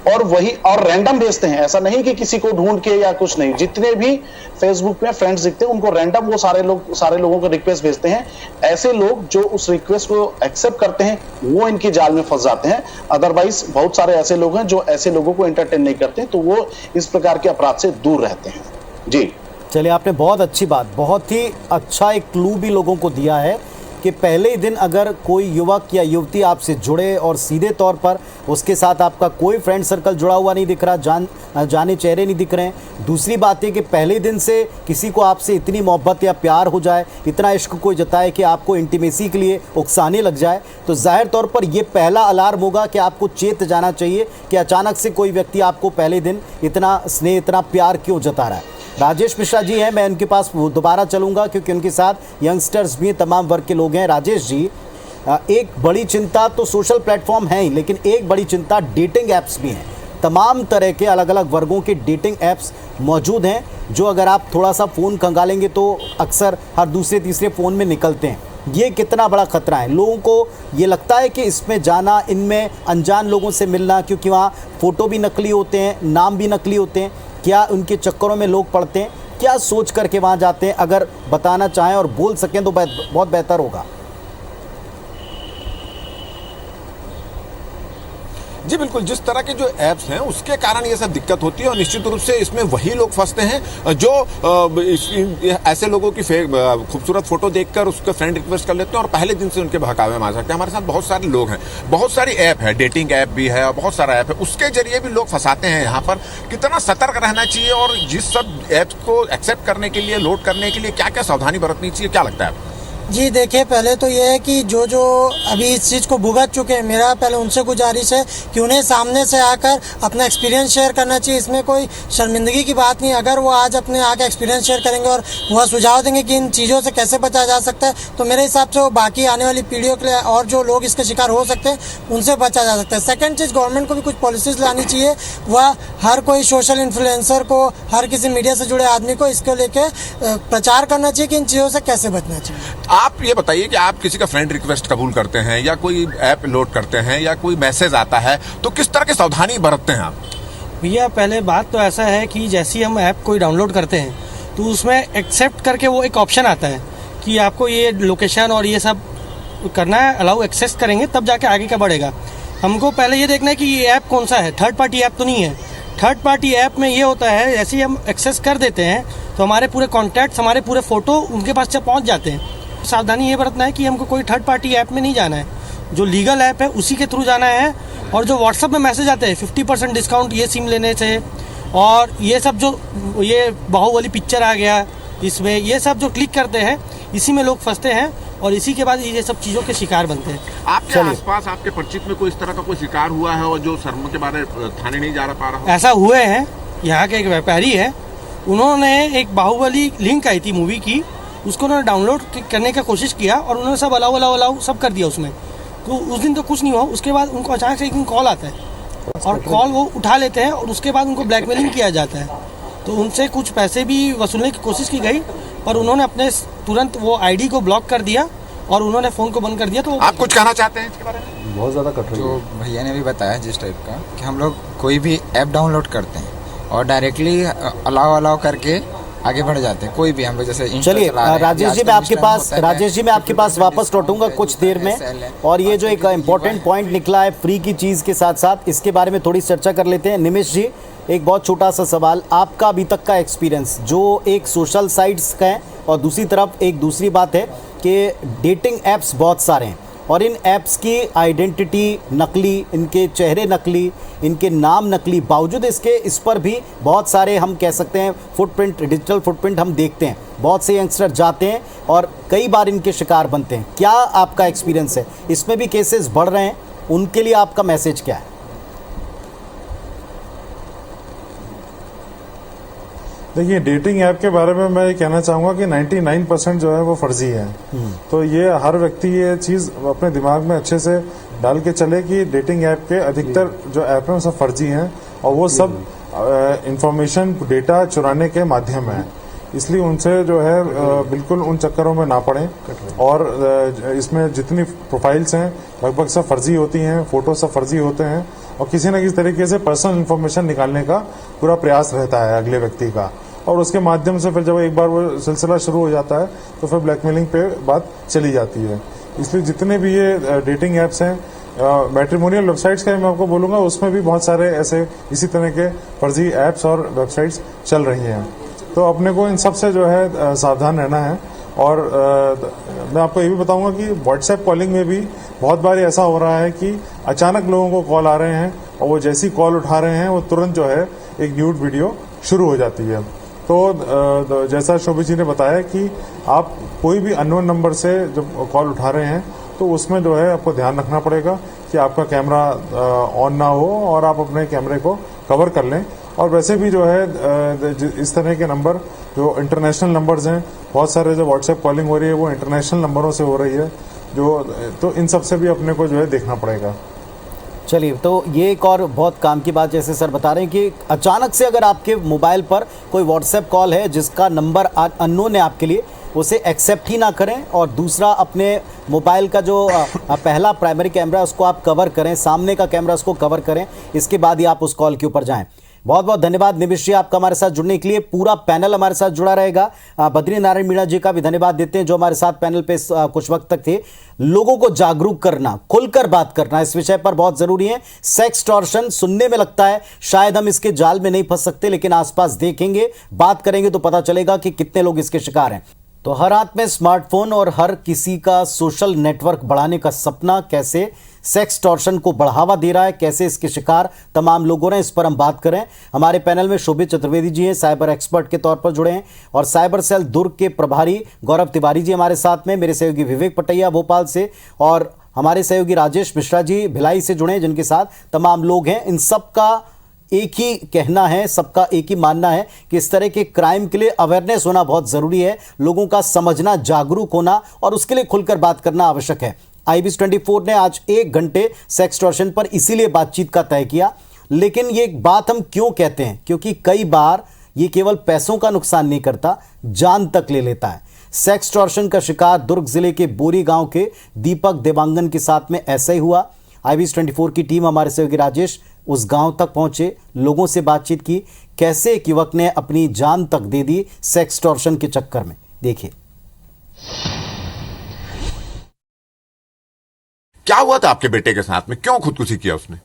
और वही और रैंडम भेजते हैं। ऐसा नहीं कि किसी को ढूंढ के या कुछ नहीं, जितने भी फेसबुक में फ्रेंड्स दिखते हैं उनको रैंडम वो सारे लोगों को रिक्वेस्ट भेजते हैं। ऐसे लोग जो उस रिक्वेस्ट को एक्सेप्ट करते हैं वो इनकी जाल में फंस जाते हैं। अदरवाइज बहुत सारे ऐसे लोग हैं जो ऐसे लोगों को एंटरटेन नहीं करते, तो वो इस प्रकार के अपराध से दूर रहते हैं। जी चलिए, आपने बहुत अच्छी बात, बहुत ही अच्छा एक क्लू भी लोगों को दिया है कि पहले ही दिन अगर कोई युवक या युवती आपसे जुड़े और सीधे तौर पर उसके साथ आपका कोई फ्रेंड सर्कल जुड़ा हुआ नहीं दिख रहा, जाने चेहरे नहीं दिख रहे हैं। दूसरी बात है कि पहले दिन से किसी को आपसे इतनी मोहब्बत या प्यार हो जाए, इतना इश्क कोई जताए कि आपको इंटीमेसी के लिए उकसाने लग जाए, तो जाहिर तौर पर यह पहला अलार्म होगा कि आपको चेत जाना चाहिए कि अचानक से कोई व्यक्ति आपको पहले दिन इतना स्नेह, इतना प्यार क्यों जता रहा है। राजेश मिश्रा जी हैं, मैं उनके पास दोबारा चलूंगा क्योंकि उनके साथ यंगस्टर्स भी तमाम वर्ग के लोग हैं। राजेश जी, एक बड़ी चिंता तो सोशल प्लेटफॉर्म है ही, लेकिन एक बड़ी चिंता डेटिंग ऐप्स भी हैं। तमाम तरह के अलग अलग वर्गों के डेटिंग ऐप्स मौजूद हैं जो अगर आप थोड़ा सा फ़ोन खंगालेंगे तो अक्सर हर दूसरे तीसरे फ़ोन में निकलते हैं। ये कितना बड़ा ख़तरा है। लोगों को ये लगता है कि इसमें जाना, इनमें अनजान लोगों से मिलना, क्योंकि वहाँ फ़ोटो भी नकली होते हैं, नाम भी नकली होते हैं, क्या उनके चक्करों में लोग पड़ते हैं, क्या सोच करके वहाँ जाते हैं? अगर बताना चाहें और बोल सकें तो बहुत बेहतर होगा। जी बिल्कुल, जिस तरह के जो ऐप्स हैं उसके कारण ये सब दिक्कत होती है और निश्चित रूप से इसमें वही लोग फंसते हैं जो ऐसे लोगों की खूबसूरत फोटो देखकर उसका फ्रेंड रिक्वेस्ट कर लेते हैं और पहले दिन से उनके बहकावे में आ सकते हैं। हमारे साथ बहुत सारे लोग हैं, बहुत सारी ऐप है, डेटिंग ऐप भी है और बहुत सारा ऐप है, उसके जरिए भी लोग फंसाते हैं। यहाँ पर कितना सतर्क रहना चाहिए और जिस सब ऐप्स को एक्सेप्ट करने के लिए, लोड करने के लिए क्या क्या सावधानी बरतनी चाहिए, क्या लगता है? जी देखिए, पहले तो ये है कि जो अभी इस चीज़ को भुगत चुके हैं, मेरा पहले उनसे गुजारिश है कि उन्हें सामने से आकर अपना एक्सपीरियंस शेयर करना चाहिए। इसमें कोई शर्मिंदगी की बात नहीं। अगर वो आज अपने आके एक्सपीरियंस शेयर करेंगे और वह सुझाव देंगे कि इन चीज़ों से कैसे बचा जा सकता है, तो मेरे हिसाब से वो बाकी आने वाली पीढ़ियों के लिए और जो लोग इसके शिकार हो सकते हैं उनसे बचा जा सकता है। सेकेंड चीज़, गवर्नमेंट को भी कुछ पॉलिसीज़ लानी चाहिए। वह हर कोई सोशल इन्फ्लुएंसर को, हर किसी मीडिया से जुड़े आदमी को इसको लेकर प्रचार करना चाहिए कि इन चीज़ों से कैसे बचना चाहिए। आप ये बताइए कि आप किसी का फ्रेंड रिक्वेस्ट कबूल करते हैं या कोई ऐप लोड करते हैं या कोई मैसेज आता है तो किस तरह की सावधानी बरतते हैं आप? भैया, पहले बात तो ऐसा है कि जैसे ही हम ऐप कोई डाउनलोड करते हैं तो उसमें एक्सेप्ट करके वो एक ऑप्शन आता है कि आपको ये लोकेशन और ये सब करना है, अलाउ एक्सेस करेंगे तब जाके आगे का बढ़ेगा। हमको पहले ये देखना है कि ये ऐप कौन सा है, थर्ड पार्टी ऐप तो नहीं है। थर्ड पार्टी ऐप में ये होता है, जैसे ही हम एक्सेस कर देते हैं तो हमारे पूरे कॉन्टैक्ट्स, हमारे पूरे फ़ोटो उनके पास जब पहुँच जाते हैं। सावधानी ये बरतना है कि हमको कोई थर्ड पार्टी ऐप में नहीं जाना है, जो लीगल ऐप है उसी के थ्रू जाना है। और जो व्हाट्सएप में मैसेज आते हैं 50% डिस्काउंट ये सिम लेने से, और ये सब जो ये बाहुबली पिक्चर आ गया इसमें, ये सब जो क्लिक करते हैं इसी में लोग फंसते हैं और इसी के बाद ये सब चीज़ों के शिकार बनते हैं। आपके आसपास, आपके परिचित में कोई इस तरह का कोई शिकार हुआ है और जो शर्म के बारे थाने नहीं जा पा रहा हो? ऐसा हुए हैं। यहाँ के एक व्यापारी है, उन्होंने एक बाहुबली लिंक आई थी मूवी की, उसको उन्होंने डाउनलोड करने का कोशिश किया और उन्होंने सब अलाउ सब कर दिया उसमें। तो उस दिन तो कुछ नहीं हुआ, उसके बाद उनको अचानक से एक दिन कॉल आता है और कॉल वो उठा लेते हैं और उसके बाद उनको ब्लैकमेलिंग किया जाता है। तो उनसे कुछ पैसे भी वसूलने की कोशिश की गई पर उन्होंने अपने तुरंत वो आईडी को ब्लॉक कर दिया और उन्होंने फ़ोन को बंद कर दिया। तो आप कुछ कहना चाहते हैं इसके बारे में? बहुत ज़्यादा कट रही है। जो भैया ने भी बताया जिस टाइप का कि हम लोग कोई भी ऐप डाउनलोड करते हैं और डायरेक्टली अलाउ करके आगे बढ़ जाते हैं। कोई भी हम लोग जैसे चलिए राजेश जी मैं आपके पास वापस लौटूंगा कुछ देर में। और ये जो एक इम्पोर्टेंट पॉइंट निकला है फ्री की चीज़ के साथ साथ, इसके बारे में थोड़ी चर्चा कर लेते हैं। निमिष जी, एक बहुत छोटा सा सवाल, आपका अभी तक का एक्सपीरियंस जो एक सोशल साइट्स का है और दूसरी तरफ एक दूसरी बात है कि डेटिंग ऐप्स बहुत सारे हैं और इन ऐप्स की आइडेंटिटी नकली, इनके चेहरे नकली, इनके नाम नकली, बावजूद इसके इस पर भी बहुत सारे हम कह सकते हैं फुटप्रिंट, डिजिटल फुटप्रिंट हम देखते हैं। बहुत से यंगस्टर जाते हैं और कई बार इनके शिकार बनते हैं। क्या आपका एक्सपीरियंस है? इसमें भी केसेस बढ़ रहे हैं, उनके लिए आपका मैसेज क्या है? देखिए, डेटिंग ऐप के बारे में मैं ये कहना चाहूँगा कि 99% जो है वो फर्जी है। तो ये हर व्यक्ति ये चीज़ अपने दिमाग में अच्छे से डाल के चले कि डेटिंग ऐप के अधिकतर जो ऐप हैं वो सब फर्जी हैं और वो सब इंफॉर्मेशन, डेटा चुराने के माध्यम हैं। इसलिए उनसे जो है बिल्कुल उन चक्करों में ना पड़ें। और इसमें जितनी प्रोफाइल्स हैं लगभग सब फर्जी होती हैं, फोटो सब फर्जी होते हैं और किसी न किसी तरीके से पर्सनल इन्फॉर्मेशन निकालने का पूरा प्रयास रहता है अगले व्यक्ति का। और उसके माध्यम से फिर जब एक बार वो सिलसिला शुरू हो जाता है तो फिर ब्लैकमेलिंग पे बात चली जाती है। इसलिए जितने भी ये डेटिंग ऐप्स हैं, मैट्रिमोनियल वेबसाइट्स का मैं आपको बोलूँगा, उसमें भी बहुत सारे ऐसे इसी तरह के फर्जी ऐप्स और वेबसाइट्स चल रही हैं। तो अपने को इन सब से जो है सावधान रहना है। और मैं आपको ये भी बताऊंगा कि व्हाट्सएप कॉलिंग में भी बहुत बार ऐसा हो रहा है कि अचानक लोगों को कॉल आ रहे हैं और वो जैसी कॉल उठा रहे हैं वो तुरंत जो है एक न्यूड वीडियो शुरू हो जाती है। तो जैसा शोभित जी ने बताया कि आप कोई भी अननोन नंबर से जब कॉल उठा रहे हैं तो उसमें जो है आपको ध्यान रखना पड़ेगा कि आपका कैमरा ऑन ना हो और आप अपने कैमरे को कवर कर लें। और वैसे भी जो है इस तरह के नंबर जो इंटरनेशनल नंबर्स हैं, बहुत सारे जो व्हाट्सएप कॉलिंग हो रही है वो इंटरनेशनल नंबरों से हो रही है, तो इन सब से भी अपने को जो है देखना पड़ेगा। चलिए, तो ये एक और बहुत काम की बात जैसे सर बता रहे हैं कि अचानक से अगर आपके मोबाइल पर कोई व्हाट्सएप कॉल है जिसका नंबर अननोन है आपके लिए, उसे एक्सेप्ट ही ना करें। और दूसरा, अपने मोबाइल का जो पहला प्राइमरी कैमरा उसको आप कवर करें, सामने का कैमरा उसको कवर करें, इसके बाद ही आप उस कॉल के ऊपर जाएं। बहुत बहुत धन्यवाद निमिष जी आपका हमारे साथ जुड़ने के लिए। पूरा पैनल हमारे साथ जुड़ा रहेगा। बद्री नारायण मीणा जी का भी धन्यवाद देते हैं जो हमारे साथ पैनल पे कुछ वक्त तक थे। लोगों को जागरूक करना, खुलकर बात करना इस विषय पर बहुत जरूरी है। सेक्सटॉर्शन सुनने में लगता है शायद हम इसके जाल में नहीं फंस सकते, लेकिन आसपास देखेंगे, बात करेंगे तो पता चलेगा कि कितने लोग इसके शिकार हैं। तो हर हाथ में स्मार्टफोन और हर किसी का सोशल नेटवर्क बढ़ाने का सपना कैसे सेक्सटॉर्शन को बढ़ावा दे रहा है, कैसे इसके शिकार तमाम लोग हो रहे हैं, इस पर हम बात करें। हमारे पैनल में शोभित चतुर्वेदी जी हैं, साइबर एक्सपर्ट के तौर पर जुड़े हैं, और साइबर सेल दुर्ग के प्रभारी गौरव तिवारी जी हमारे साथ में, मेरे सहयोगी विवेक पटैया भोपाल से, और हमारे सहयोगी राजेश मिश्रा जी भिलाई से जुड़े हैं, जिनके साथ तमाम लोग हैं। इन सब का एक ही कहना है, सबका एक ही मानना है कि इस तरह के क्राइम के लिए अवेयरनेस होना बहुत ज़रूरी है, लोगों का समझना, जागरूक होना, और उसके लिए खुलकर बात करना आवश्यक है। IBS 24 ने आज 1 घंटे सेक्सटॉर्शन पर इसीलिए बातचीत का तय किया। लेकिन ये बात हम क्यों कहते हैं? क्योंकि कई बार ये केवल पैसों का नुकसान नहीं करता, जान तक ले लेता है। सेक्सटॉर्शन का शिकार दुर्ग जिले के बोरी गांव के दीपक देवांगन के साथ में ऐसा ही हुआ। IBS 24 की टीम, हमारे सहयोगी राजेश, उस गांव तक पहुंचे, लोगों से बातचीत की, कैसे एक युवक ने अपनी जान तक दे दी सेक्सटॉर्शन के चक्कर में। देखिए क्या हुआ था आपके बेटे के साथ में, क्यों खुदकुशी किया उसने?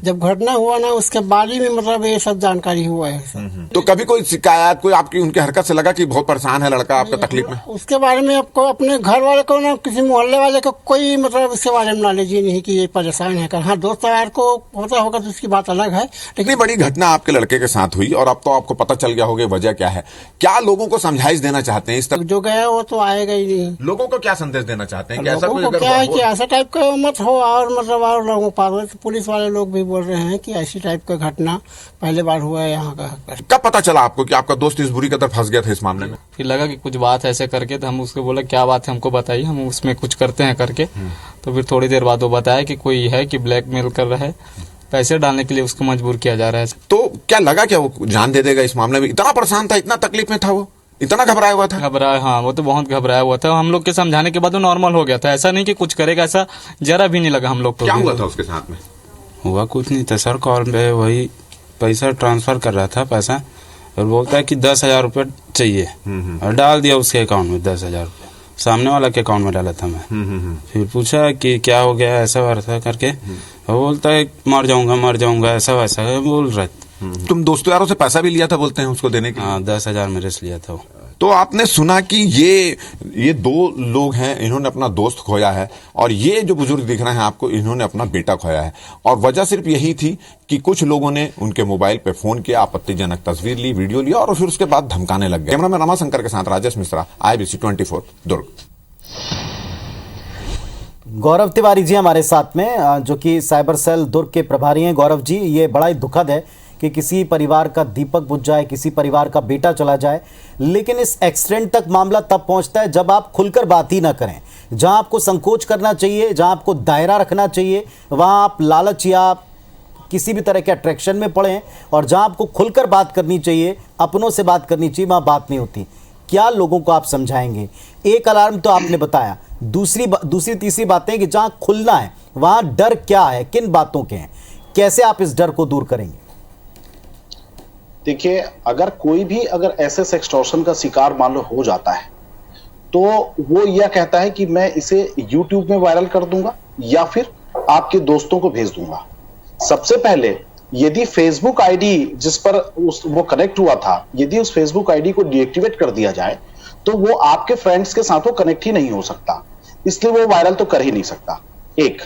जब घटना हुआ ना उसके बाद ही में मतलब ये सब जानकारी हुआ है। तो कभी कोई शिकायत, कोई आपकी उनकी हरकत से लगा कि बहुत परेशान है लड़का, आपका तकलीफ में? उसके बारे में आपको अपने घर वाले को ना, किसी मोहल्ले वाले को कोई मतलब इसके बारे में नॉलेज ही नहीं कि ये परेशान है। हाँ, दोस्त यार को पता होगा तो उसकी बात अलग है। इतनी बड़ी घटना आपके लड़के के साथ हुई और अब तो आपको पता चल गया होगा वजह क्या है। क्या लोगों को समझाइश देना चाहते हैं? इस तरह जो गया वो तो आएगा ही नहीं। लोगों को क्या संदेश देना चाहते हैं? लोगों को क्या है कि ऐसा टाइप का मत हो, और मतलब और लोगों को पुलिस वाले लोग भी बोल रहे हैं कि ऐसी टाइप का घटना पहले बार हुआ है यहाँ का। कब पता चला आपको कि आपका दोस्त इस बुरी कदर फंस गया था इस मामले में? फिर लगा कि कुछ बात ऐसे करके, तो हम उसको बोला क्या बात है हमको बताइए, हम उसमें कुछ करते हैं करके। तो फिर थोड़ी देर बाद वो बताया कि कोई है कि ब्लैकमेल कर रहा है, पैसे डालने के लिए उसको मजबूर किया जा रहा है। तो क्या लगा क्या वो जान दे देगा इस मामले में? इतना परेशान था, इतना तकलीफ में था, वो इतना घबराया हुआ था? घबराया, हाँ वो तो बहुत घबराया हुआ था। हम लोग के समझाने के बाद वो नॉर्मल हो गया था, ऐसा नहीं कि कुछ करेगा, ऐसा जरा भी नहीं लगा हम लोग को। क्या हुआ था उसके साथ में? हुआ कुछ नहीं था सर, कॉल पे वही पैसा ट्रांसफर कर रहा था पैसा, और बोलता है कि 10,000 रुपये चाहिए, और डाल दिया उसके अकाउंट में 10,000 रुपये, सामने वाला के अकाउंट में डाला था मैं। फिर पूछा कि क्या हो गया ऐसा वैसा करके, वो बोलता है मर जाऊंगा ऐसा वैसा बोल रहा है। तुम दोस्तों यारों से पैसा भी लिया था बोलते हैं उसको देने के लिए? हाँ 10,000 मेरे से लिया था वो। तो आपने सुना कि ये 2 लोग हैं, इन्होंने अपना दोस्त खोया है, और ये जो बुजुर्ग दिख रहे हैं आपको, इन्होंने अपना बेटा खोया है, और वजह सिर्फ यही थी कि कुछ लोगों ने उनके मोबाइल पे फोन किया, आपत्तिजनक तस्वीर ली, वीडियो लिया, और फिर उसके बाद धमकाने लग गए। कैमरामैन रमाशंकर के साथ राजेश मिश्रा, IBC 24 दुर्ग। गौरव तिवारी जी हमारे साथ में, जो कि साइबर सेल दुर्ग के प्रभारी हैं। गौरव जी, ये बड़ा ही दुखद है कि किसी परिवार का दीपक बुझ जाए, किसी परिवार का बेटा चला जाए, लेकिन इस एक्सटेंट तक मामला तब पहुंचता है जब आप खुलकर बात ही ना करें। जहां आपको संकोच करना चाहिए, जहां आपको दायरा रखना चाहिए, वहां आप लालच या किसी भी तरह के अट्रैक्शन में पड़ें, और जहां आपको खुलकर बात करनी चाहिए, अपनों से बात करनी चाहिए, वहां बात नहीं होती। क्या लोगों को आप समझाएंगे? एक अलार्म तो आपने बताया, दूसरी तीसरी बातें कि जहां खुलना है वहां डर क्या है, किन बातों के हैं, कैसे आप इस डर को दूर करेंगे? देखिए, अगर कोई भी ऐसे सेक्सटॉर्शन का शिकार मान लो हो जाता है, तो वो यह कहता है कि मैं इसे YouTube में वायरल कर दूंगा या फिर आपके दोस्तों को भेज दूंगा। सबसे पहले यदि फेसबुक आईडी जिस पर वो कनेक्ट हुआ था, यदि उस फेसबुक आईडी को डीएक्टिवेट कर दिया जाए, तो वो आपके फ्रेंड्स के साथ वो कनेक्ट ही नहीं हो सकता, इसलिए वो वायरल तो कर ही नहीं सकता। एक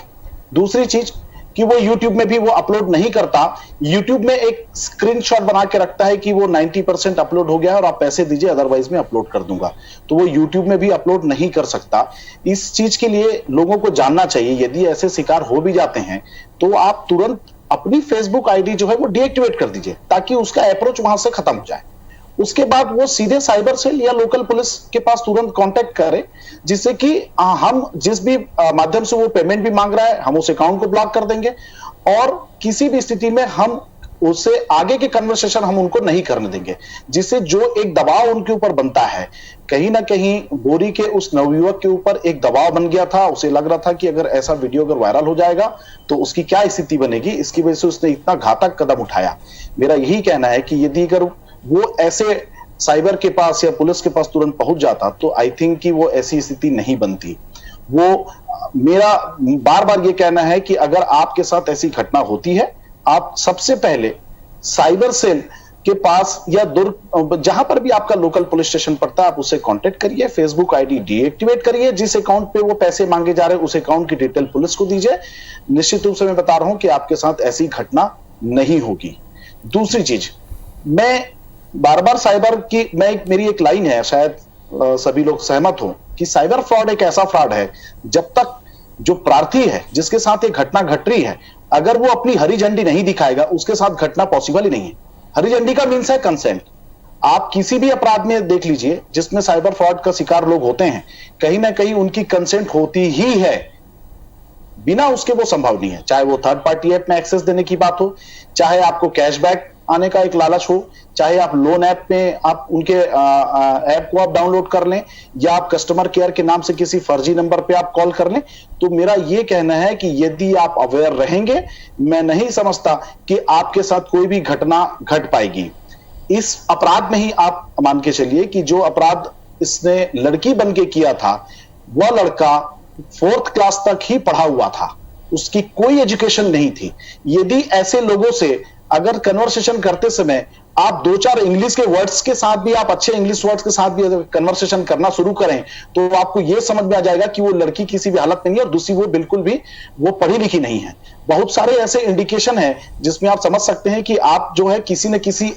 दूसरी चीज कि वो YouTube में भी वो अपलोड नहीं करता, YouTube में एक स्क्रीनशॉट बना के रखता है कि वो 90% अपलोड हो गया है और आप पैसे दीजिए अदरवाइज मैं अपलोड कर दूंगा, तो वो YouTube में भी अपलोड नहीं कर सकता। इस चीज के लिए लोगों को जानना चाहिए, यदि ऐसे शिकार हो भी जाते हैं तो आप तुरंत अपनी फेसबुक आईडी जो है वो डीएक्टिवेट कर दीजिए, ताकि उसका अप्रोच वहां से खत्म हो जाए। उसके बाद वो सीधे साइबर सेल या लोकल पुलिस के पास तुरंत कांटेक्ट करे, जिससे कि हम जिस भी माध्यम से वो पेमेंट भी मांग रहा है, हम उस अकाउंट को ब्लॉक कर देंगे, और किसी भी स्थिति में हम उससे आगे के कन्वर्सेशन हम उनको नहीं करने देंगे, जिससे जो एक दबाव उनके ऊपर बनता है, कहीं ना कहीं बोरी के उस नवयुवक के ऊपर एक दबाव बन गया था। उसे लग रहा था कि अगर ऐसा वीडियो अगर वायरल हो जाएगा तो उसकी क्या स्थिति बनेगी, इसकी वजह से उसने इतना घातक कदम उठाया। मेरा यही कहना है कि यदि अगर वो ऐसे साइबर के पास या पुलिस के पास तुरंत पहुंच जाता तो आई थिंक कि वो ऐसी स्थिति नहीं बनती। वो मेरा बार बार ये कहना है कि अगर आपके साथ ऐसी घटना होती है, आप सबसे पहले साइबर सेल के पास या दुर्ग जहां पर भी आपका लोकल पुलिस स्टेशन पड़ता है, आप उससे कांटेक्ट करिए, फेसबुक आईडी डीएक्टिवेट करिए, जिस अकाउंट पे वो पैसे मांगे जा रहे हैं उस अकाउंट की डिटेल पुलिस को दीजिए। निश्चित रूप से मैं बता रहा हूं कि आपके साथ ऐसी घटना नहीं होगी। दूसरी चीज, मैं बार बार साइबर की मेरी एक लाइन है, शायद सभी लोग सहमत हो, कि साइबर फ्रॉड एक ऐसा फ्रॉड है जब तक जो प्रार्थी है जिसके साथ एक घटना घट रही है, अगर वो अपनी हरी झंडी नहीं दिखाएगा, उसके साथ घटना पॉसिबल ही नहीं है। हरी झंडी का मीन्स है कंसेंट। आप किसी भी अपराध में देख लीजिए जिसमें साइबर फ्रॉड का शिकार लोग होते हैं, कहीं ना कहीं उनकी कंसेंट होती ही है, बिना उसके वो संभव नहीं है। चाहे वो थर्ड पार्टी ऐप में एक्सेस देने की बात हो, चाहे आपको कैशबैक आने का एक लालच हो, चाहे आप लोन ऐप में आप उनके ऐप को आप डाउनलोड कर लें, या आप कस्टमर केयर के नाम से किसी फर्जी नंबर पे आप कॉल कर लें, तो मेरा ये कहना है कि यदि आप अवेयर रहेंगे, मैं नहीं समझता कि आपके साथ कोई भी घटना घट पाएगी। इस अपराध में ही आप मान के चलिए कि जो अपराध इसने लड़की बन के किया था, वह लड़का 4th क्लास तक ही पढ़ा हुआ था, उसकी कोई एजुकेशन नहीं थी। यदि ऐसे लोगों से अगर कन्वर्सेशन करते समय आप 2-4 इंग्लिश के वर्ड्स के साथ भी, आप अच्छे इंग्लिश वर्ड्स के साथ भी अगर कन्वर्सेशन करना शुरू करें, तो आपको यह समझ में आ जाएगा कि वो लड़की किसी भी हालत में नहीं है, और दूसरी वो बिल्कुल भी वो पढ़ी लिखी नहीं है। बहुत सारे ऐसे इंडिकेशन है जिसमें आप समझ सकते हैं कि आप जो है किसी न किसी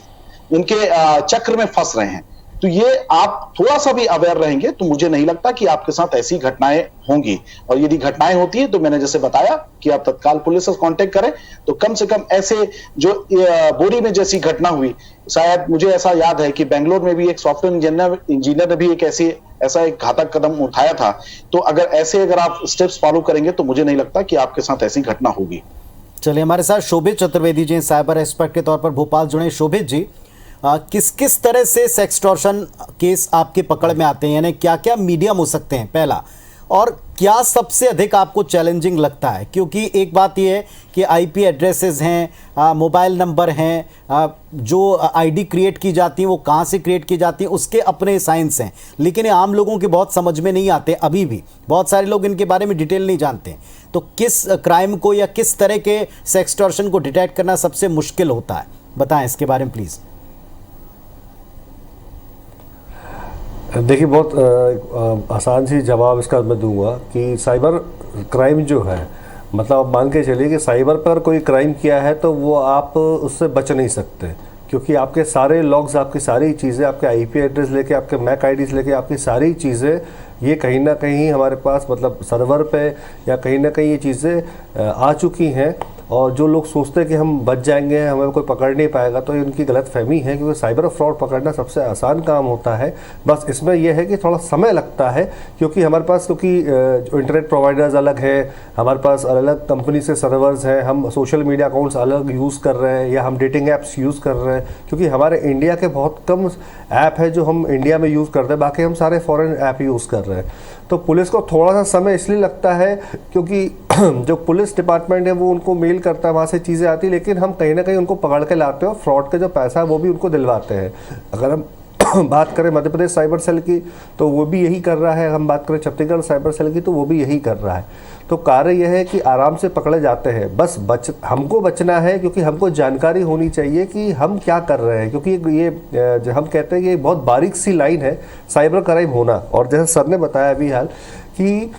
उनके चक्र में फंस रहे हैं। तो ये आप थोड़ा सा भी अवेयर रहेंगे तो मुझे नहीं लगता कि आपके साथ ऐसी घटनाएं होंगी। और यदि घटनाएं होती है तो मैंने जैसे बताया कि आप तत्काल पुलिस से कांटेक्ट करें, तो कम से कम ऐसे जो बोरी में जैसी घटना हुई, शायद मुझे ऐसा याद है कि बेंगलोर में भी एक सॉफ्टवेयर इंजीनियर ने भी ऐसा एक घातक कदम उठाया था। तो अगर आप स्टेप्स फॉलो करेंगे तो मुझे नहीं लगता कि आपके साथ ऐसी घटना होगी। चलिए, हमारे साथ शोभित चतुर्वेदी जी साइबर एक्सपर्ट के तौर पर भोपाल जुड़े। शोभित जी, किस किस तरह से सेक्सटॉर्शन केस आपके पकड़ में आते हैं, यानी क्या क्या मीडियम हो सकते हैं पहला, और क्या सबसे अधिक आपको चैलेंजिंग लगता है? क्योंकि एक बात यह है कि आईपी एड्रेसेस हैं, मोबाइल नंबर हैं, जो आईडी क्रिएट की जाती हैं वो कहाँ से क्रिएट की जाती हैं, उसके अपने साइंस हैं, लेकिन ये आम लोगों के बहुत समझ में नहीं आते। अभी भी बहुत सारे लोग इनके बारे में डिटेल नहीं जानते। तो किस क्राइम को या किस तरह के सेक्सटॉर्शन को डिटेक्ट करना सबसे मुश्किल होता है, बताएं इसके बारे में प्लीज़। देखिए, बहुत आसान सी जवाब इसका मैं दूंगा कि साइबर क्राइम जो है, मतलब आप मान के चलिए कि साइबर पर कोई क्राइम किया है तो वो आप उससे बच नहीं सकते, क्योंकि आपके सारे लॉग्स, आपकी सारी चीज़ें, आपके आईपी एड्रेस लेके, आपके मैक आईडीज़ लेके, आपकी सारी चीज़ें ये कहीं ना कहीं हमारे पास मतलब सर्वर पे या कहीं ना कहीं ये चीज़ें आ चुकी हैं। और जो लोग सोचते हैं कि हम बच जाएंगे, हमें कोई पकड़ नहीं पाएगा, तो ये उनकी गलत फहमी है, क्योंकि साइबर फ्रॉड पकड़ना सबसे आसान काम होता है। बस इसमें यह है कि थोड़ा समय लगता है, क्योंकि हमारे पास जो इंटरनेट प्रोवाइडर्स अलग हैं, हमारे पास अलग अलग कंपनी से सर्वर्स हैं, हम सोशल मीडिया अकाउंट्स अलग यूज़ कर रहे हैं या हम डेटिंग ऐप्स यूज़ कर रहे हैं, क्योंकि हमारे इंडिया के बहुत कम ऐप है जो हम इंडिया में यूज़ करते हैं, बाकी हम सारे फॉरेन ऐप यूज़ कर रहे हैं। तो पुलिस को थोड़ा सा समय इसलिए लगता है क्योंकि जो पुलिस डिपार्टमेंट है वो उनको मेल करता है, वहाँ से चीज़ें आती, लेकिन हम कहीं ना कहीं उनको पकड़ के लाते हैं और फ्रॉड का जो पैसा है वो भी उनको दिलवाते हैं। अगर हम बात करें मध्य प्रदेश साइबर सेल की तो वो भी यही कर रहा है, हम बात करें छत्तीसगढ़ साइबर सेल की तो वो भी यही कर रहा है। तो कार्य यह है कि आराम से पकड़े जाते हैं, बस हमको बचना है, क्योंकि हमको जानकारी होनी चाहिए कि हम क्या कर रहे हैं, क्योंकि ये जो हम कहते हैं कि बहुत बारीक सी लाइन है साइबर क्राइम होना। और जैसे सर ने बताया अभी हाल कि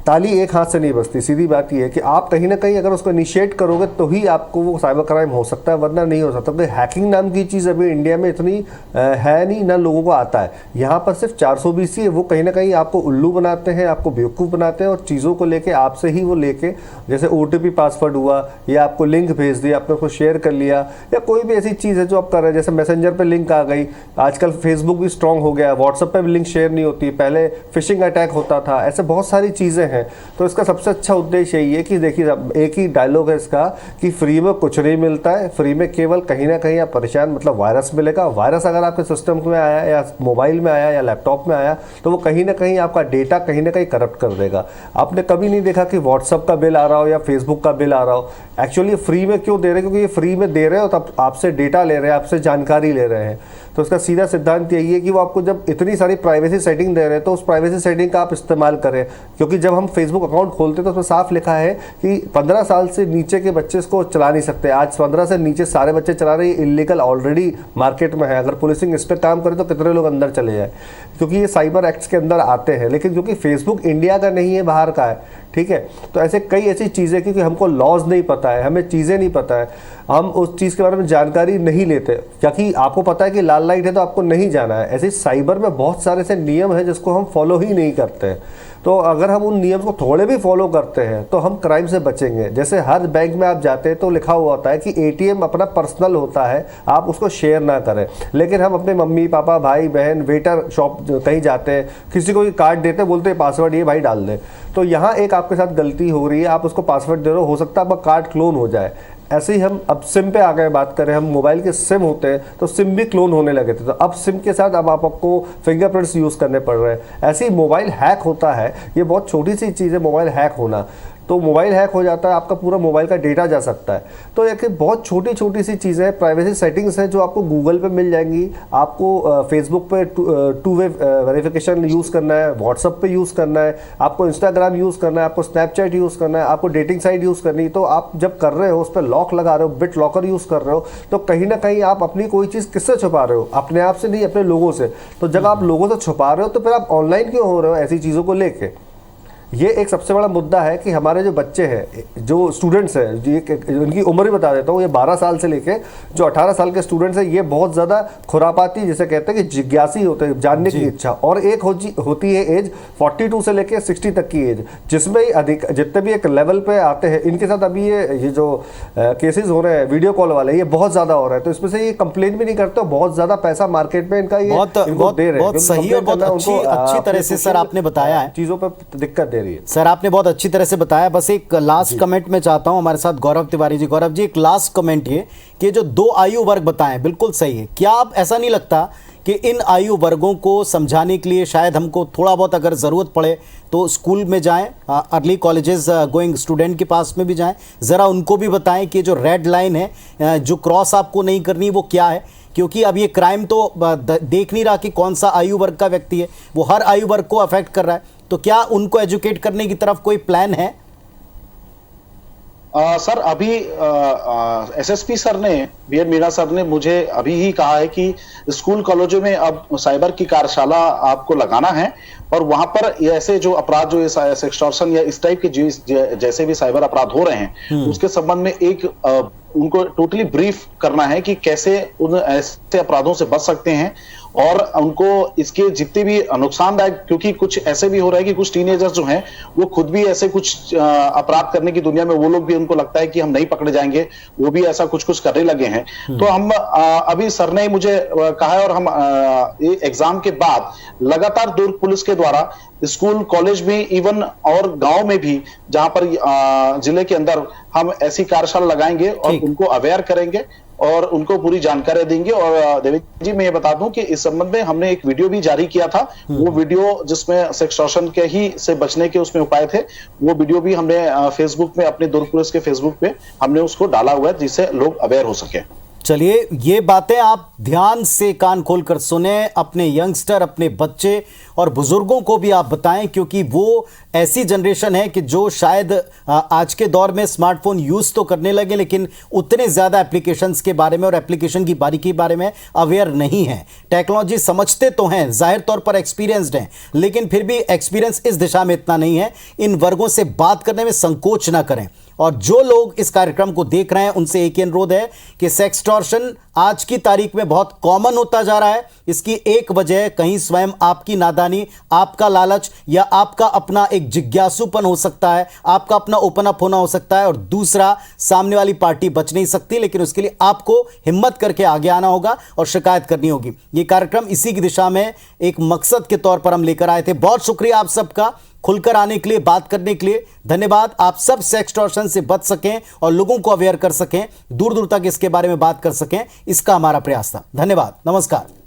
ताली एक हाथ से नहीं बजती, सीधी बात यह है कि आप कहीं ना कहीं अगर उसको इनिशिएट करोगे तो ही आपको वो साइबर क्राइम हो सकता है, वरना नहीं हो सकता। क्योंकि हैकिंग नाम की चीज़ अभी इंडिया में इतनी है नहीं, ना लोगों को आता है। यहाँ पर सिर्फ 420 ही है, वो कहीं ना कहीं आपको उल्लू बनाते हैं, आपको बेवकूफ़ बनाते हैं, और चीज़ों को लेके आपसे ही वो लेके, जैसे OTP पासवर्ड हुआ या आपको लिंक भेज दिया, आपने उसको शेयर कर लिया, या कोई भी ऐसी चीज़ है जो आप कर रहे हैं, जैसे मैसेंजर पर लिंक आ गई, आजकल फेसबुक भी स्ट्रॉन्ग हो गया, व्हाट्सएप पर भी लिंक शेयर नहीं होती, पहले फिशिंग अटैक होता था, ऐसे बहुत सारी चीज़ें हैं। तो इसका सबसे अच्छा उद्देश्य यही है कि देखिए, एक ही डायलॉग है इसका कि फ्री में कुछ नहीं मिलता है, फ्री में केवल कहीं ना कहीं आप परेशान, मतलब वायरस मिलेगा। वायरस अगर आपके सिस्टम में आया या मोबाइल में आया या लैपटॉप में आया तो वो कहीं ना कहीं आपका डेटा कहीं ना कहीं करप्ट कर देगा। आपने कभी नहीं देखा कि व्हाट्सअप का बिल आ रहा हो या फेसबुक का बिल आ रहा हो। एक्चुअली फ्री में क्यों दे रहे हैं? क्योंकि ये फ्री में दे रहे हो तब आपसे डेटा ले रहे हैं, आपसे जानकारी ले रहे हैं। तो इसका सीधा सिद्धांत यही है कि वो आपको जब इतनी सारी प्राइवेसी सेटिंग दे रहे हैं तो उस प्राइवेसी सेटिंग का आप इस्तेमाल करें। क्योंकि जब हम फेसबुक अकाउंट खोलते हैं तो उसमें साफ लिखा है कि 15 साल से नीचे के बच्चे इसको चला नहीं सकते। आज 15 से नीचे सारे बच्चे चला रहे हैं, इलीगल ऑलरेडी मार्केट में है। अगर पुलिसिंग इस पर काम करे तो कितने लोग अंदर चले जाए, क्योंकि ये साइबर एक्ट्स के अंदर आते हैं। लेकिन क्योंकि फेसबुक इंडिया का नहीं है, बाहर का है, ठीक है, तो ऐसे कई ऐसी चीज़ें, क्योंकि हमको लॉज नहीं पता है, हमें चीज़ें नहीं पता है, हम उस चीज़ के बारे में जानकारी नहीं लेते, क्योंकि आपको पता है कि लाल लाइट है तो आपको नहीं जाना है। ऐसे साइबर में बहुत सारे ऐसे नियम हैं जिसको हम फॉलो ही नहीं करते हैं। तो अगर हम उन नियम को थोड़े भी फॉलो करते हैं तो हम क्राइम से बचेंगे। जैसे हर बैंक में आप जाते हैं तो लिखा हुआ होता है कि ATM अपना पर्सनल होता है, आप उसको शेयर ना करें। लेकिन हम अपने मम्मी पापा भाई बहन वेटर शॉप कहीं जाते हैं, किसी को कार्ड देते हैं, बोलते हैं पासवर्ड ये भाई डाल दें। तो यहाँ एक आपके साथ गलती हो रही है, आप उसको पासवर्ड दे रहे हो सकता है आपका कार्ड क्लोन हो जाए। ऐसे ही हम अब सिम पे आ गए, बात करें, हम मोबाइल के सिम होते हैं तो सिम भी क्लोन होने लगे थे। तो अब सिम के साथ अब आपको फिंगरप्रिंट्स यूज़ करने पड़ रहे हैं। ऐसे ही मोबाइल हैक होता है, ये बहुत छोटी सी चीज़ है मोबाइल हैक होना। तो मोबाइल हैक हो जाता है, आपका पूरा मोबाइल का डेटा जा सकता है। तो एक बहुत छोटी छोटी सी चीज़ें हैं, प्राइवेसी सेटिंग्स हैं जो आपको गूगल पे मिल जाएंगी। आपको फेसबुक पे टू वे वेरिफिकेशन यूज़ करना है, व्हाट्सअप पे यूज़ करना है, आपको इंस्टाग्राम यूज़ करना है, आपको स्नैपचैट यूज़ करना है, आपको डेटिंग साइट यूज़ करनी है। तो आप जब कर रहे हो उस पर लॉक लगा रहे हो, बिट लॉकर यूज़ कर रहे हो, तो कहीं ना कहीं आप अपनी कोई चीज़ किससे छुपा रहे हो? अपने आप से नहीं, अपने लोगों से। तो जब आप लोगों से छुपा रहे हो तो फिर आप ऑनलाइन क्यों हो रहे हो ऐसी चीज़ों को लेके? ये एक सबसे बड़ा मुद्दा है कि हमारे जो बच्चे हैं, जो स्टूडेंट्स हैं, उनकी उम्र भी बता देता हूँ, ये 12 साल से लेके जो 18 साल के स्टूडेंट्स हैं, ये बहुत ज़्यादा खुरापाती, जिसे कहते हैं कि जिज्ञासी होते हैं, जानने की इच्छा। और एक होती है एज 42 से लेके 60 तक की एज, जिसमें अधिक जितने भी एक लेवल पे आते हैं, इनके साथ अभी ये जो केसेस हो रहे हैं वीडियो कॉल वाले, ये बहुत ज़्यादा हो रहा है। तो इसमें से ये कंप्लेन भी नहीं करते, बहुत ज़्यादा पैसा मार्केट में इनका ये बहुत दे रहे हैं। बहुत सही और बहुत अच्छी तरह से सर आपने बताया है, चीज़ों पर दिक्कत दे रही है। सर आपने बहुत अच्छी तरह से बताया। बस एक लास्ट कमेंट में चाहता हूं, हमारे साथ गौरव तिवारी जी। गौरव जी, एक लास्ट कमेंट ये कि जो 2 आयु वर्ग बताएं बिल्कुल सही है। क्या आप ऐसा नहीं लगता कि इन आयु वर्गों को समझाने के लिए शायद हमको थोड़ा बहुत अगर ज़रूरत पड़े तो स्कूल में जाएं, अर्ली कॉलेजेस गोइंग स्टूडेंट के पास में भी जाएं, ज़रा उनको भी बताएं कि जो रेड लाइन है, जो क्रॉस आपको नहीं करनी, वो क्या है? क्योंकि अब ये क्राइम तो देख नहीं रहा कि कौन सा आयु वर्ग का व्यक्ति है, वो हर आयु वर्ग को अफेक्ट कर रहा है। तो क्या उनको एजुकेट करने की तरफ कोई प्लान है? सर अभी एसएसपी सर ने, बीएन मीणा सर ने मुझे अभी ही कहा है कि स्कूल कॉलेजों में अब साइबर की कार्यशाला आपको लगाना है और वहां पर ऐसे जो अपराध, जो सेक्सटॉर्शन या इस टाइप के जैसे भी साइबर अपराध हो रहे हैं, उसके संबंध में एक उनको टोटली ब्रीफ करना है कि कैसे उन ऐसे अपराधों से बच सकते हैं और उनको इसके जितने भी नुकसानदायक, क्योंकि कुछ ऐसे भी हो रहा है कि कुछ टीनेजर्स जो हैं वो खुद भी ऐसे कुछ अपराध करने की दुनिया में, वो लोग भी, उनको लगता है कि हम नहीं पकड़े जाएंगे, वो भी ऐसा कुछ कुछ करने लगे हैं। तो हम अभी सर ने मुझे कहा है और हम एग्जाम के बाद लगातार दुर्ग पुलिस के द्वारा स्कूल कॉलेज में, इवन और गांव में भी, जहां पर जिले के अंदर हम ऐसी कार्यशाला लगाएंगे और उनको अवेयर करेंगे और उनको पूरी जानकारी देंगे। और देवेंद्र जी, मैं ये बता दूं कि इस संबंध में हमने एक वीडियो भी जारी किया था। वो वीडियो जिसमें सेक्सटॉर्शन के ही से बचने के उसमें उपाय थे, वो वीडियो भी हमने फेसबुक में, अपने दुर्ग पुलिस के फेसबुक पे हमने उसको डाला हुआ है, जिससे लोग अवेयर हो सके। चलिए, ये बातें आप ध्यान से कान खोलकर सुने, अपने यंगस्टर, अपने बच्चे और बुजुर्गों को भी आप बताएं, क्योंकि वो ऐसी जनरेशन है कि जो शायद आज के दौर में स्मार्टफोन यूज़ तो करने लगे, लेकिन उतने ज़्यादा एप्लीकेशंस के बारे में और एप्लीकेशन की बारीकी के बारे में अवेयर नहीं है। टेक्नोलॉजी समझते तो हैं, जाहिर तौर पर एक्सपीरियंस्ड हैं, लेकिन फिर भी एक्सपीरियंस इस दिशा में इतना नहीं है। इन वर्गों से बात करने में संकोच ना करें। और जो लोग इस कार्यक्रम को देख रहे हैं, उनसे एक ही अनुरोध है कि सेक्सटॉर्शन आज की तारीख में बहुत कॉमन होता जा रहा है। इसकी एक वजह कहीं स्वयं आपकी नादानी, आपका लालच या आपका अपना एक जिज्ञासूपन हो सकता है, आपका अपना ओपन अप होना हो सकता है, और दूसरा, सामने वाली पार्टी बच नहीं सकती, लेकिन उसके लिए आपको हिम्मत करके आगे आना होगा और शिकायत करनी होगी। ये कार्यक्रम इसी की दिशा में एक मकसद के तौर पर हम लेकर आए थे। बहुत शुक्रिया आप सबका, खुलकर आने के लिए, बात करने के लिए धन्यवाद। आप सब सेक्सटॉर्शन से बच सकें और लोगों को अवेयर कर सकें, दूर दूर तक इसके बारे में बात कर सकें, इसका हमारा प्रयास था। धन्यवाद, नमस्कार।